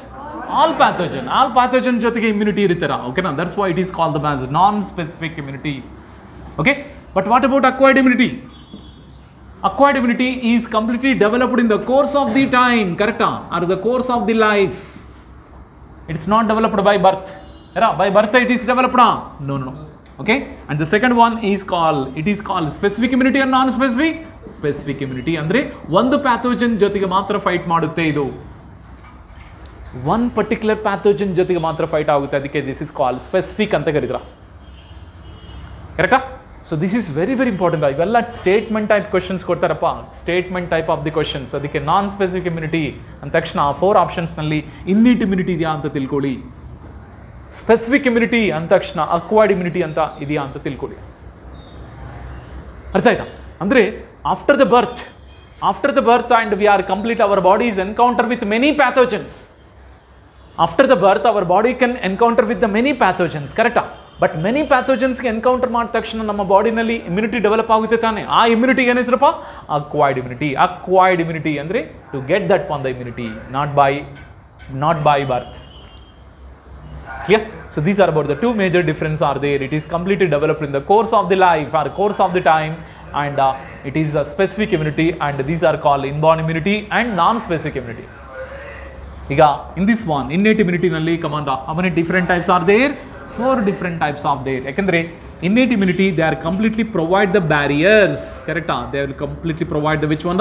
All pathogen ಜೊತೆಗೆ immunity ಇರುತ್ತರ. Okay, now that's why it is called as non-specific immunity. Okay, but what about acquired immunity? Acquired immunity is completely developed in the course of the time, correct? Or the course of the life. It's not developed by birth. By birth it is developed. No. Okay, and the second one is called specific immunity or non-specific? Specific immunity ಅಂದ್ರೆ ಒಂದು pathogen ಜೊತೆಗೆ ಮಾತ್ರ fight ಮಾಡುತ್ತೆ. ಇದು one particular pathogen ಜೊತೆಗೆ ಮಾತ್ರ fight ಆಗುತ್ತೆ. ಅದಕ್ಕೆ this is called specific ಅಂತ ಕರೀತಾರೆ. ಕರೆಕ್ಟಾ? So this is very very important. ಇವೆಲ್ಲ ಸ್ಟೇಟ್ಮೆಂಟ್ ಟೈಪ್ ಕ್ವಶನ್ಸ್ ಕೊಡ್ತಾರಪ್ಪ, statement type of the questions. ಅದಕ್ಕೆ ನಾನ್ ಸ್ಪೆಸಿಫಿಕ್ ಇಮ್ಯುನಿಟಿ ಅಂದ ತಕ್ಷಣ 4 ಆಪ್ಷನ್ಸ್ನಲ್ಲಿ ಇನ್ನಿಟ್ ಇಮ್ಯುನಿಟಿ ಇದೆಯಾ ಅಂತ ತಿಳ್ಕೊಳ್ಳಿ. ಸ್ಪೆಸಿಫಿಕ್ ಇಮ್ಯುನಿಟಿ ಅಂದ ತಕ್ಷಣ ಅಕ್ವೈರ್ಡ್ ಇಮ್ಯುನಿಟಿ ಅಂತ ಇದೆಯಾ ಅಂತ ತಿಳ್ಕೊಳ್ಳಿ. ಅರ್ಥ ಆಯ್ತಾ? ಅಂದರೆ after the birth and we are complete our body is encounter with many pathogens. After the birth our body can encounter with the many pathogens, ಕರೆಕ್ಟಾ? ಬಟ್ ಮೆನಿ ಪ್ಯಾಥೋಜನ್ಸ್ಗೆ ಎನ್ಕೌಂಟರ್ ಮಾಡಿದ ತಕ್ಷಣ ನಮ್ಮ ಬಾಡಿನಲ್ಲಿ ಇಮ್ಯುನಿಟಿ ಡೆವಲಪ್ ಆಗುತ್ತೆ ತಾನೆ. ಆ ಇಮ್ಯುನಿಟಿಗೆ ಏನು ಹೆಸರಪ್ಪ? ಅಕ್ವೈರ್ಡ್ ಇಮ್ಯುನಿಟಿ ಅಂದರೆ to get that one the immunity, not by birth. Yeah, so these are about the 2 major differences are there. It is completely developed in the course of the life or course of the time, and it is a specific immunity, and these are called inborn immunity and non-specific immunity. ಈಗ in this one innate immunity ನಲ್ಲಿ come on, how many different types are there? 4 different types of there. ಯಾಕಂದ್ರೆ innate immunity they are completely provide the barriers, correct? They will completely provide the which one?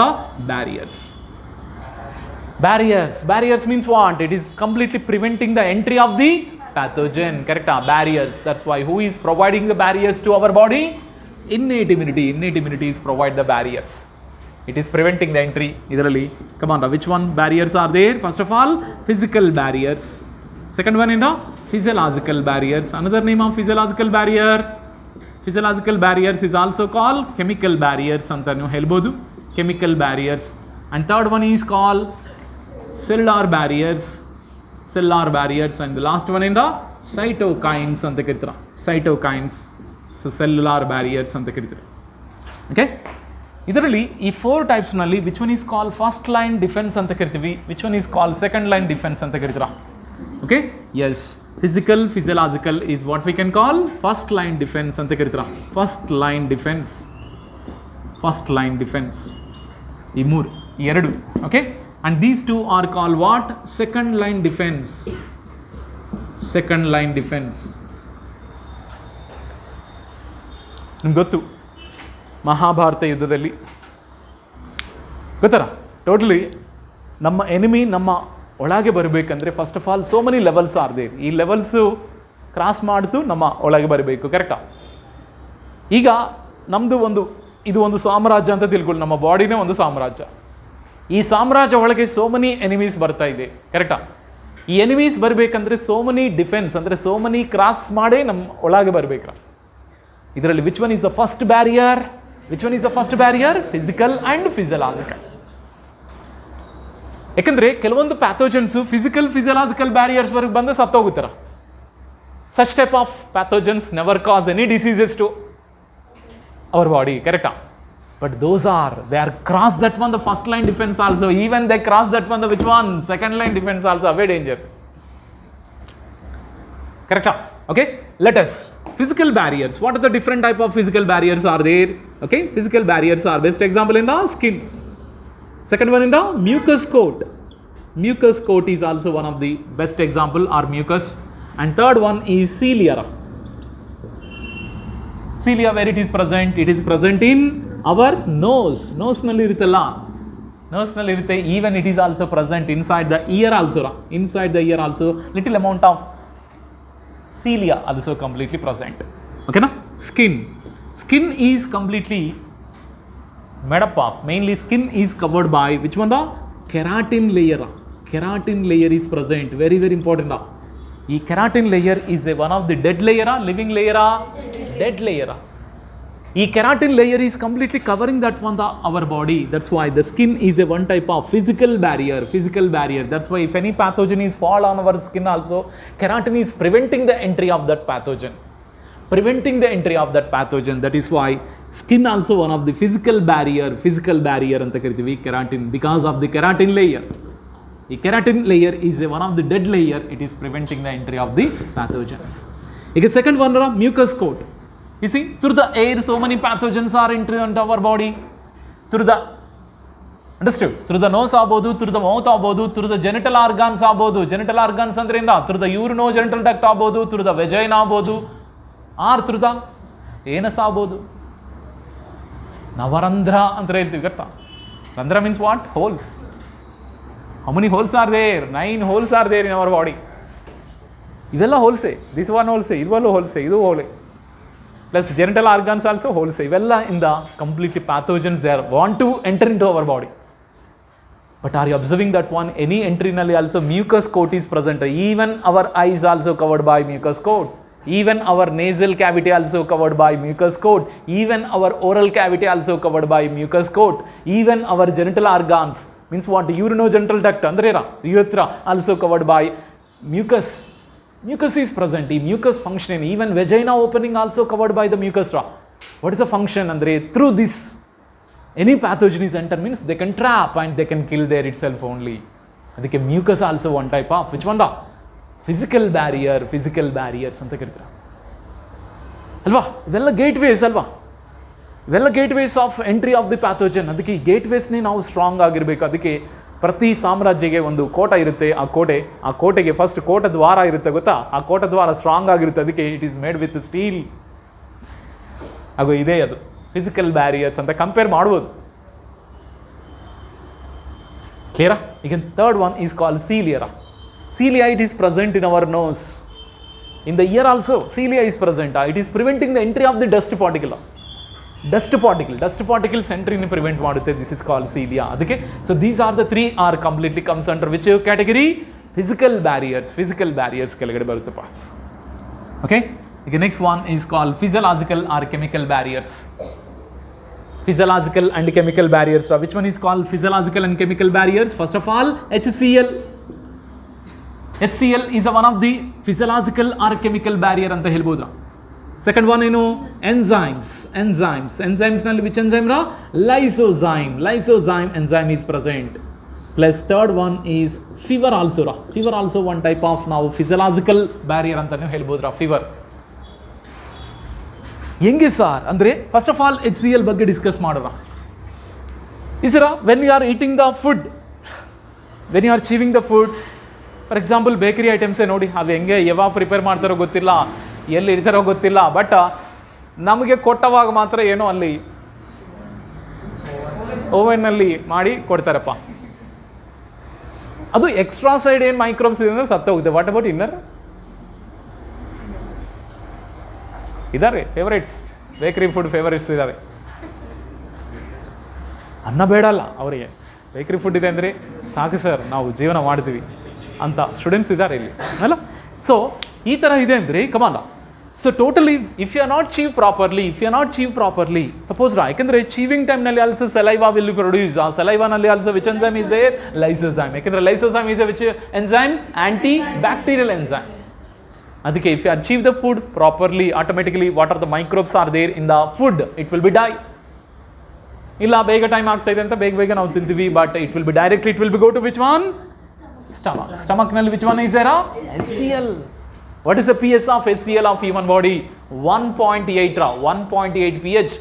The barriers means what? It is completely preventing the entry of the pathogen, correct? Barriers. That's why who is providing the barriers to our body? Innate immunity is provide the barriers. It is preventing the entry. Idarali, come on, which one barriers are there? First of all, physical barriers. Second one is physiological barriers. Another name of physiological barrier, physiological barriers is also call chemical barriers ಅಂತ ನೀವು ಹೇಳ್ಬೋದು, chemical barriers. And third one is call cellular barriers, cellular barriers. And the last one ಇಂದ ಸೈಟೋಕೈನ್ಸ್ ಅಂತ ಕರಿತಾರೆ, ಸೈಟೋಕೈನ್ಸ್, cellular barriers ಅಂತ ಕರಿತಾರೆ. Okay, ಇದರಲ್ಲಿ ಈ 4 ಟೈಪ್ಸ್ನಲ್ಲಿ which one is call first line defence ಅಂತ ಕರಿತೀವಿ, which one is call second line defence ಅಂತ ಕರಿತೀರಾ? Okay, yes, physical, physiological is what we can call first line defence ಅಂತ ಕರಿತೀರಾ, first line defence, first line defence. ಈ 2. Okay, and these 2 are call what? Second line defence, second line defence. ನಿಮ್ಗೆ ಗೊತ್ತು ಮಹಾಭಾರತ ಯುದ್ಧದಲ್ಲಿ ಗೊತ್ತಾರ totally ನಮ್ಮ enemy ನಮ್ಮ ಒಳಗೆ ಬರಬೇಕಂದ್ರೆ first of all so many levels are there. ಈ ಲೆವೆಲ್ಸು ಕ್ರಾಸ್ ಮಾಡ್ತು ನಮ್ಮ ಒಳಗೆ ಬರಬೇಕು, ಕರೆಕ್ಟಾ? ಈಗ ನಮ್ಮದು ಇದು ಒಂದು ಸಾಮ್ರಾಜ್ಯ ಅಂತ ತಿಳ್ಕೊಳ್ಳಿ, ನಮ್ಮ ಬಾಡಿನೇ ಒಂದು ಸಾಮ್ರಾಜ್ಯ. ಈ ಸಾಮ್ರಾಜ್ಯ ಒಳಗೆ ಸೋ ಮೆನಿ ಎನಿಮೀಸ್ ಬರ್ತಾ ಇದೆ, ಕರೆಕ್ಟಾ? ಈ ಎನಿಮೀಸ್ ಬರಬೇಕಂದ್ರೆ ಸೋ ಮೆನಿ ಡಿಫೆನ್ಸ್ ಅಂದರೆ ಸೋ ಮೆನಿ ಕ್ರಾಸ್ ಮಾಡೇ ನಮ್ಮ ಒಳಗೆ ಬರಬೇಕ. ಇದರಲ್ಲಿ which one is the first barrier? Which one is the first barrier? Physical and physiological. ಯಾಕಂದರೆ ಕೆಲವೊಂದು ಪ್ಯಾಥೋಜನ್ಸು ಫಿಸಿಕಲ್ ಫಿಸಿಯಲಾಜಿಕಲ್ ಬ್ಯಾರಿಯರ್ಸ್ ವರೆಗೆ ಬಂದು ಸತ್ತೋಗುತ್ತಾರ. Such type of pathogens never cause any diseases to our body, ಕರೆಕ್ಟಾ? But those they are cross that one, the first line defense also. Even they cross that one, the which one? Second line defense also, away danger. Correct? Okay? Let us. Physical barriers. What are the different type of physical barriers are there? Okay? Physical barriers are best example in the skin. Second one in the mucus coat. Mucus coat is also one of the best example or mucus. And third one is cilia. Cilia, where it is present? It is present in our nose. Nose nalli iruttalla, nose nalli irutte. Even it is also present inside the ear also. Inside the ear also little amount of cilia also completely present. Okay na? Skin. Skin is completely made up of, mainly skin is covered by which one? The keratin layer. Keratin layer is present. Very very important. Ee keratin layer is one of the dead layer, living layer, dead layer. ಈ keratin layer is completely covering that one our body. That's why the skin is a one type of physical barrier. Physical barrier. That's why if any pathogen is fall on our skin also, keratin is preventing the entry of that pathogen. Preventing the entry of that pathogen. That is why skin also one of the physical barrier. Physical barrier anta karitivi keratin, because of the keratin layer. The keratin layer is one of the dead layer. It is preventing the entry of the pathogens. ಈಗ second one mucus coat. You see, through the air, so many pathogens are entering into our body. Through the, understood? Through the nose abodu, through the mouth abodu, through the genital organs abodu. Genital organs andre inda, through the urinogenital duct abodu, through the vagina abodu, or through the anus abodu. Navarandhra anta heltivi garta. Randhra means what? Holes. How many holes are there? 9 holes are there in our body. Idella holes. This one holes. Idu holes. Idu hole. Plus genital organs also holes. Ivella in the completely pathogens there want to enter into our body. But are you observing that one? Any entry nalli also mucus coat is present. Even our eyes also covered by mucus coat. Even our nasal cavity also covered by mucus coat. Even our oral cavity also covered by mucus coat. Even our genital organs means what? Urinogenital duct andrera urethra also covered by mucus. Mucus is present. The mucus function, even vagina opening also covered by the mucus. What is the function? Andre, through this, any pathogen is enter means they can trap and they can kill there itself only. Adike mucus also one type of, which one? Physical barrier, physical barriers anta karitara. Alva, idella gateways alva. Idella gateways of entry of the pathogen. Adike gateways ni ನಾವು strong ಆಗಿರಬೇಕು. ಅದಕ್ಕೆ ಪ್ರತಿ ಸಾಮ್ರಾಜ್ಯಕ್ಕೆ ಒಂದು ಕೋಟ ಇರುತ್ತೆ. ಆ ಕೋಟೆಗೆ first ಕೋಟ ದ್ವಾರ ಇರುತ್ತೆ, ಗೊತ್ತಾ? ಆ ಕೋಟ ದ್ವಾರ ಸ್ಟ್ರಾಂಗ್ ಆಗಿರುತ್ತೆ. ಅದಕ್ಕೆ it is made with steel. ಹಾಗೂ ಇದೆ ಅದು ಫಿಸಿಕಲ್ ಬ್ಯಾರಿಯರ್ಸ್ ಅಂತ ಕಂಪೇರ್ ಮಾಡ್ಬೋದು. ಕ್ಲಿಯರಾ? ಈಗ third one is called cilia. Cilia, it is present in our nose. In the ear also, cilia is present. It is preventing the entry of the dust particle. Dust particles entering prevent madutte. This is called cilia. Okay? So these are the 3 are completely comes under which category? Physical barriers. Physical barriers ಕೆಳಗಡೆ ಬರುತ್ತಪ್ಪ. Okay? Okay, next one is called physiological or chemical barriers. Physiological and chemical barriers. Which one is called physiological and chemical barriers? First of all, HCl. HCl is one of the physiological or chemical barrier anta helbodu. Second one ಏನು enzymes ನಲ್ಲಿ which enzyme ra? Lysozyme enzyme is present. Plus third one is fever also ra. Fever also one type of ನಾವು physiological barrier ಅಂತಾನೆ ಹೇಳ್ಬೋದು ra, fever. ಹೆಂಗೆ sir ಅಂದರೆ first of all HCl ಬಗ್ಗೆ discuss ಮಾಡೋಣ. ಇಸರ when you are eating the food, when you are chewing the food, for example bakery ಐಟಮ್ಸೇ ನೋಡಿ, ಅದು ಹೆಂಗೆ ಯಾವಾಗ ಪ್ರಿಪೇರ್ ಮಾಡ್ತಾರೋ ಗೊತ್ತಿಲ್ಲ, ಎಲ್ಲಿ ಇಡ್ತಾರೋ ಗೊತ್ತಿಲ್ಲ, ಬಟ್ ನಮಗೆ ಕೊಟ್ಟವಾಗ ಮಾತ್ರ ಏನೋ ಅಲ್ಲಿ ಓವೆನ್ನಲ್ಲಿ ಮಾಡಿ ಕೊಡ್ತಾರಪ್ಪ. ಅದು ಎಕ್ಸ್ಟ್ರಾ ಸೈಡ್ ಏನು ಮೈಕ್ರೋಬ್ಸ್ ಇದೆ ಅಂದರೆ ಸತ್ತೋಗುತ್ತೆ. ವಾಟ್ ಅಬೌಟ್ ಇನ್ನರ್ ಇದ್ದಾರೆ ಫೇವರೇಟ್ಸ್, ಬೇಕರಿ ಫುಡ್ ಫೇವರೇಟ್ಸ್ ಇದ್ದಾವೆ. ಅನ್ನ ಬೇಡಲ್ಲ ಅವರಿಗೆ, ಬೇಕರಿ ಫುಡ್ ಇದೆ ಅಂದರೆ ಸಾಕು ಸರ್ ನಾವು ಜೀವನ ಮಾಡ್ತೀವಿ ಅಂತ ಸ್ಟೂಡೆಂಟ್ಸ್ ಇದ್ದಾರೆ ಇಲ್ಲಿ ಅಲ್ಲ. ಸೊ ಈ ಥರ ಇದೆ ಅಂದರೆ ಕಮಾನ. So totally if you are not chew properly suppose ಯಾಕೆಂದರೆ ಚೀವಿಂಗ್ ಟೈಮ್ನಲ್ಲಿ ಆಲ್ಸೋ ಸಲೈವಾ ವಿಲ್ ಪ್ರೊಡ್ಯೂಸ್. ಆ ಸಲೈವಾನಲ್ಲಿ also which enzyme is there? Lysozyme. ಯಾಕೆಂದರೆ lysozyme is a which enzyme? Antibacterial enzyme. ಅದಕ್ಕೆ if you achieve the food properly, automatically what are the microbes are there in the food, it will be die. ಇಲ್ಲ ಬೇಗ time ಆಗ್ತಾ ಇದೆ ಅಂತ ಬೇಗ ನಾವು ತಿಂತೀವಿ, but it will be directly it will be go to which one? ಸ್ಟಮಕ್ನಲ್ಲಿ which one is there? HCl. What is the pH of HCl of human body? 1.8 ra, 1.8 pH,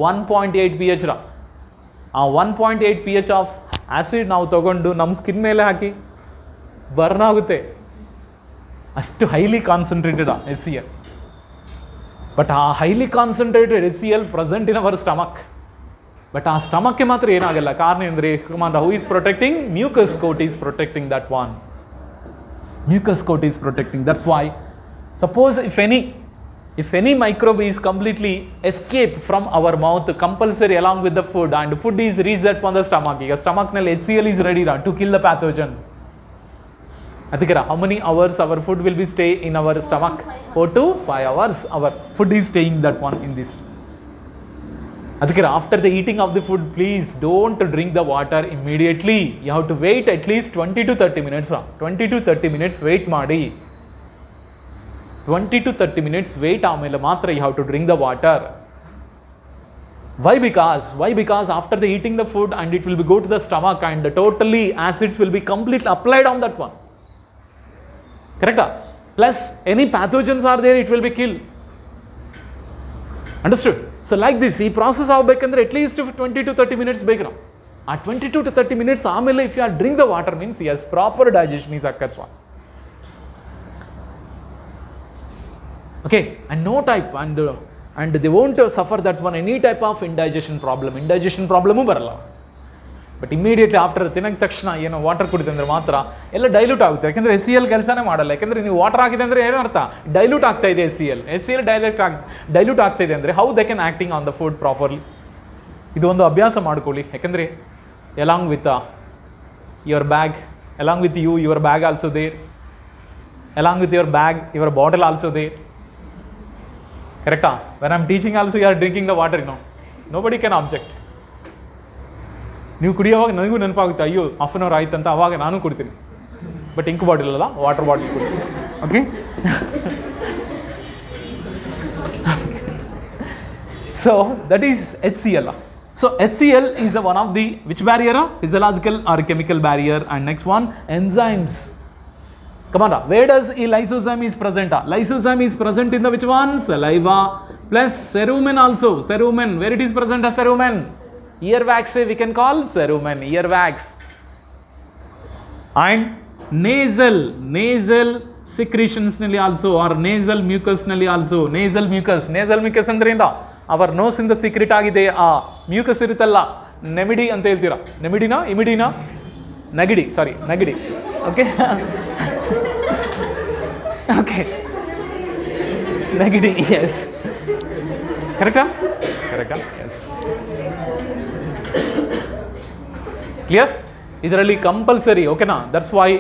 1.8 pH ra. ಆ 1.8 pH of acid ನಾವು ತಗೊಂಡು ನಮ್ಮ skin ಮೇಲೆ ಹಾಕಿ burn ಆಗುತ್ತೆ, ಅಷ್ಟು highly concentrated HCl. But ಆ highly concentrated HCl present in our stomach. But ಆ ಸ್ಟಮಕ್ಗೆ ಮಾತ್ರ ಏನಾಗಲ್ಲ. ಕಾರಣ ಅಂದರೆ who is protecting? Mucus coat is protecting that one. Mucus coat is protecting. That's why suppose if any microbe is completely escaped from our mouth compulsory along with the food, and food is reached from the stomach, ಈಗ stomach ನಲ್ಲಿ HCl is ready to kill the pathogens. ಅದಕ್ಕೆ how many hours our food will be stay in our stomach? 4 to 5 hours our food is staying that one in this. ಅದಕ್ಕೆ after the eating of the food, please don't drink the water immediately. You have to wait at least 20 to 30 minutes. 20 to 30 minutes wait ಮಾಡಿ. 20 to 30 minutes wait ಆಮೇಲೆ ಮಾತ್ರ you have to drink the water. Why? Because after the eating the food and it will be go to the stomach and totally acids will be completely applied on that one. Correct? Plus any pathogens are there, it will be killed. Understood? So like this ಈ process ಆಗಬೇಕಂದ್ರೆ at least 20 to 30 minutes ಬೇಕು ನಾವು. ಆ 22 to 30 minutes ಆಮೇಲೆ if you are drink the water means yes proper digestion is occurs one. Okay, and no type and they won't suffer that one any type of indigestion problem ಬರಲ್ಲ. But immediately after ತಿನ್ನೋಕ್ಕೆ ತಕ್ಷಣ ಏನೋ water ಕುಡಿದೆ ಅಂದರೆ ಮಾತ್ರ ಎಲ್ಲ dilute ಆಗುತ್ತೆ. ಯಾಕೆಂದರೆ HCl ಕೆಲಸನೇ ಮಾಡಲ್ಲ. ಯಾಕೆಂದರೆ ನೀವು ವಾಟರ್ ಹಾಕಿದೆ ಅಂದರೆ ಏನೋ ಅರ್ಥ? ಡೈಲ್ಯೂಟ್ ಆಗ್ತಾ ಇದೆ HCl ಡೈಲ್ಯೂಟ್ ಆಗ್ತಾ ಇದೆ ಅಂದರೆ how they can acting on the food properly. ಇದು ಒಂದು ಅಭ್ಯಾಸ ಮಾಡ್ಕೊಳ್ಳಿ. ಯಾಕೆಂದರೆ along with your bag, along with your bag also there, along with your bag your bottle also there. ಕರೆಕ್ಟಾ? When I am teaching also you are drinking the water. Nobody can object. ನೀವು ಕುಡಿಯೋವಾಗ ನನಗೂ ನೆನಪಾಗುತ್ತೆ, ಅಯ್ಯೋ half an hour ಆಯ್ತು ಅಂತ, ಅವಾಗ ನಾನು ಕುಡ್ತೀನಿ. ಬಟ್ ಇಂಕ್ ಬಾಟಲ್ ಅಲ್ಲ, ವಾಟರ್ ಬಾಟಲ್ ಕುಡ್ತೀನಿ. Okay, so that is HCl. ಸೊ HCl is one of the which barrier? Physiological or chemical barrier. And next one, enzymes. Come on, where does a lysozyme is present? Lysozyme is present in the which one? Saliva plus cerumen also. Cerumen, where it is present? A cerumen. Earwax we can call cerumen, earwax. And nasal secretions ನಲ್ಲಿ also, R nasal mucus ನಲ್ಲಿ also. nasal mucus ಅಂದ್ರೆ ಏನ? Hour nose ಇಂದ secret ಆಗಿದೆ ಆ mucus ಇರುತ್ತಲ್ಲ, ನೆಮಿಡಿ ಅಂತ ಹೇಳ್ತೀರಾ. ನೆಮಿಡಿನಾ ಇಮಿಡಿನಾ? ನಗಿಡಿ, ಸಾರಿ ನಗಿಡಿ. ಓಕೆ ಓಕೆ, ನಗಿಡಿ, ಎಸ್. ಕರೆಕ್ಟಾ? ಎಸ್. ಕ್ಲಿಯರ್? ಇದರಲ್ಲಿ ಕಂಪಲ್ಸರಿ, ಓಕೆನಾ? That's why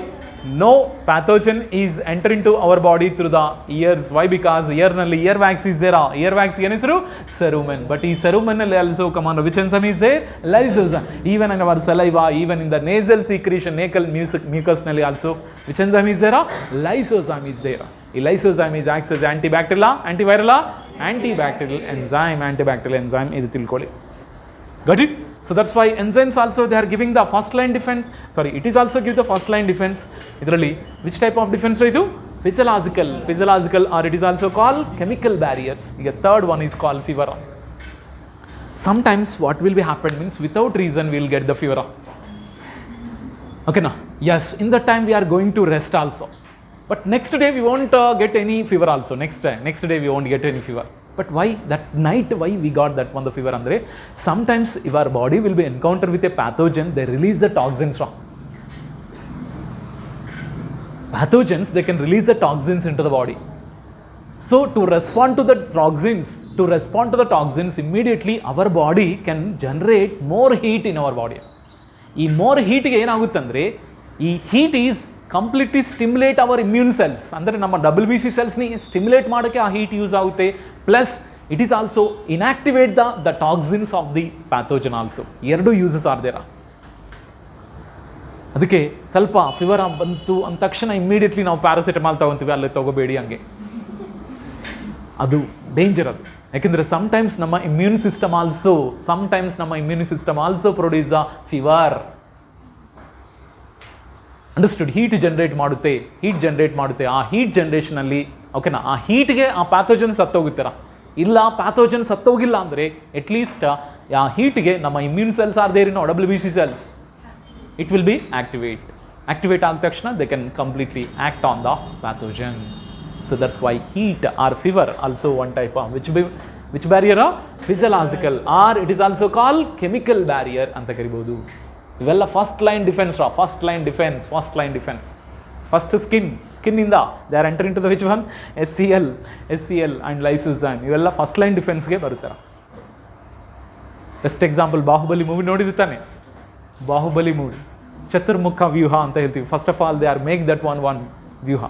no pathogen is enter into our body through the ears. Why? Because ear nalli ear wax is there. Ear wax ಏನು ಹೆಸರು? cerumen. But ಈ cerumen ನಲ್ಲಿ also come on, which enzyme is there? Lysozyme. Even in our saliva, even in the nasal secretion, nasal mucus ನಲ್ಲಿ also which enzyme is there? Lysozyme is there. ಈ lysozyme is acts as antibacterial, antibacterial enzyme ಇದು ತಿಳ್ಕೊಳ್ಳಿ. Got it? So that's why enzymes also they are giving the first line defense. Sorry, it is also give the first line defense. Idralli which type of defense idu? Physiological, or it is also called chemical barriers. The third one is called fever. Sometimes what will be happen means without reason we will get the fever. Okay now, yes, in the time we are going to rest also. But next day we won't get any fever also. Next day we won't get any fever. But why that night, why we got that one the fever? Andre, sometimes if our body will be encountered with a pathogen, they release the toxins from. Pathogens, they can release the toxins into the body. So to respond to the toxins, immediately our body can generate more heat in our body. ಈ more heat ಗೆ ಏನಾಗುತ್ತಂದ್ರೆ ಈ heat is completely stimulate our immune cells. ಅಂದರೆ ನಮ್ಮ WBC ಸೆಲ್ಸ್ನಿ stimulate ಮಾಡೋಕ್ಕೆ ಆ heat use ಆಗುತ್ತೆ. Plus it is also inactivate the toxins of the pathogen also. ಎರಡು uses are there. ಅದಕ್ಕೆ ಸ್ವಲ್ಪ ಫೀವರ್ ಬಂತು ಅಂದ ತಕ್ಷಣ ಇಮ್ಮಿಡಿಯೇಟ್ಲಿ ನಾವು ಪ್ಯಾರಾಸಿಟಮಾಲ್ ತಗೊತೀವಿ, ಅಲ್ಲೇ ತಗೋಬೇಡಿ ಹಂಗೆ, ಅದು ಡೇಂಜರ್. ಅದು ಯಾಕೆಂದರೆ ಸಮಟೈಮ್ಸ್ ನಮ್ಮ immune system also produce a fever. Understood? Heat generate ಮಾಡುತ್ತೆ. ಆ ಹೀಟ್ ಜನ್ರೇಷನಲ್ಲಿ ಓಕೆನಾ, ಆ ಹೀಟ್ಗೆ ಆ ಪ್ಯಾಥೋಜನ್ ಸತ್ತೋಗುತ್ತೀರ. ಇಲ್ಲ ಪ್ಯಾಥೋಜನ್ ಸತ್ತೋಗಿಲ್ಲ ಅಂದರೆ ಅಟ್ಲೀಸ್ಟ್ ಆ ಹೀಟ್ಗೆ ನಮ್ಮ immune cells are there in WBC cells, it will be activate ಆದ ತಕ್ಷಣ they can completely act on the pathogen. So that's why heat or fever also one type of which barrier? Physiological, or it is also call chemical barrier ಅಂತ ಕರಿಬೋದು. ಇವೆಲ್ಲ first line defence. First ಸ್ಕಿನ್ನಿಂದ they are enter into the which one? SCL and lysozyme. ಇವೆಲ್ಲ first line ಡಿಫೆನ್ಸ್ಗೆ ಬರುತ್ತಾರೆ. Best example Bahubali movie ನೋಡಿದ್ದು ತಾನೆ? Bahubali movie ಚತುರ್ಮುಖ ವ್ಯೂಹ ಅಂತ ಹೇಳ್ತೀವಿ. First of all they are make that one ವ್ಯೂಹ.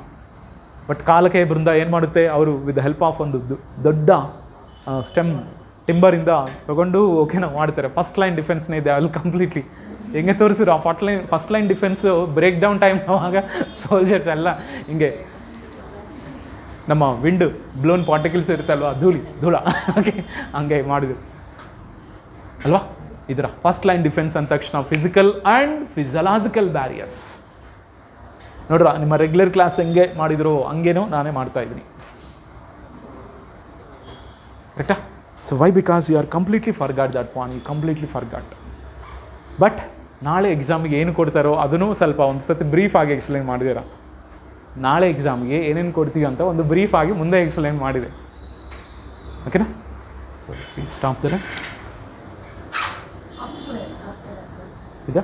ಬಟ್ ಕಾಲಕ್ಕೆ ಬೃಂದ ಏನು ಮಾಡುತ್ತೆ, ಅವರು ವಿತ್ ಹೆಲ್ಪ್ ಆಫ್ ಒಂದು ದೊಡ್ಡ ಟಿಂಬರಿಂದ ತಗೊಂಡು ಓಕೆನಾ ಮಾಡ್ತಾರೆ. ಫಸ್ಟ್ ಲೈನ್ ಡಿಫೆನ್ಸ್ನೇ ಇದೆ ಅಲ್ಲಿ ಕಂಪ್ಲೀಟ್ಲಿ. ಹೆಂಗೆ ತೋರಿಸಿದ್ರು ಆ first line defence break down time ಆವಾಗ ಸೋಲ್ಜರ್ಸ್ ಎಲ್ಲ ಹಿಂಗೆ ನಮ್ಮ ವಿಂಡ್ ಬ್ಲೋನ್ ಪಾರ್ಟಿಕಲ್ಸ್ ಇರುತ್ತಲ್ವ, ಧೂಳ ಓಕೆ ಹಂಗೆ ಮಾಡಿದ್ರು ಅಲ್ವಾ. ಇದರ ಫಸ್ಟ್ ಲೈನ್ ಡಿಫೆನ್ಸ್ ಅಂದ ತಕ್ಷಣ ಫಿಸಿಕಲ್ ಆ್ಯಂಡ್ ಫಿಸಿಯಲಾಜಿಕಲ್ ಬ್ಯಾರಿಯರ್ಸ್. ನೋಡ್ರ, ನಿಮ್ಮ ರೆಗ್ಯುಲರ್ ಕ್ಲಾಸ್ ಹೆಂಗೆ ಮಾಡಿದ್ರು ಹಂಗೇನೋ ನಾನೇ ಮಾಡ್ತಾ ಇದ್ದೀನಿ. ಕರೆಕ್ಟಾ? So why? Because you are completely forgot that one, you completely forgot. But ನಾಳೆ ಎಕ್ಸಾಮಿಗೆ ಏನು ಕೊಡ್ತಾರೋ ಅದನ್ನು ಸ್ವಲ್ಪ ಒಂದು ಸತಿ ಬ್ರೀಫ್ ಆಗಿ ಎಕ್ಸ್ಪ್ಲೈನ್ ಮಾಡಿದ್ದೀರ. ನಾಳೆ ಎಕ್ಸಾಮ್ಗೆ ಏನೇನು ಕೊಡ್ತೀವಿ ಅಂತ ಒಂದು ಬ್ರೀಫ್ ಆಗಿ ಮುಂದೆ ಎಕ್ಸ್ಪ್ಲೈನ್ ಮಾಡಿದೆ. ಓಕೆನಾ? ಸೊ ಪ್ಲೀಸ್ ಸ್ಟಾಪ್ ದರ. ಇದೆ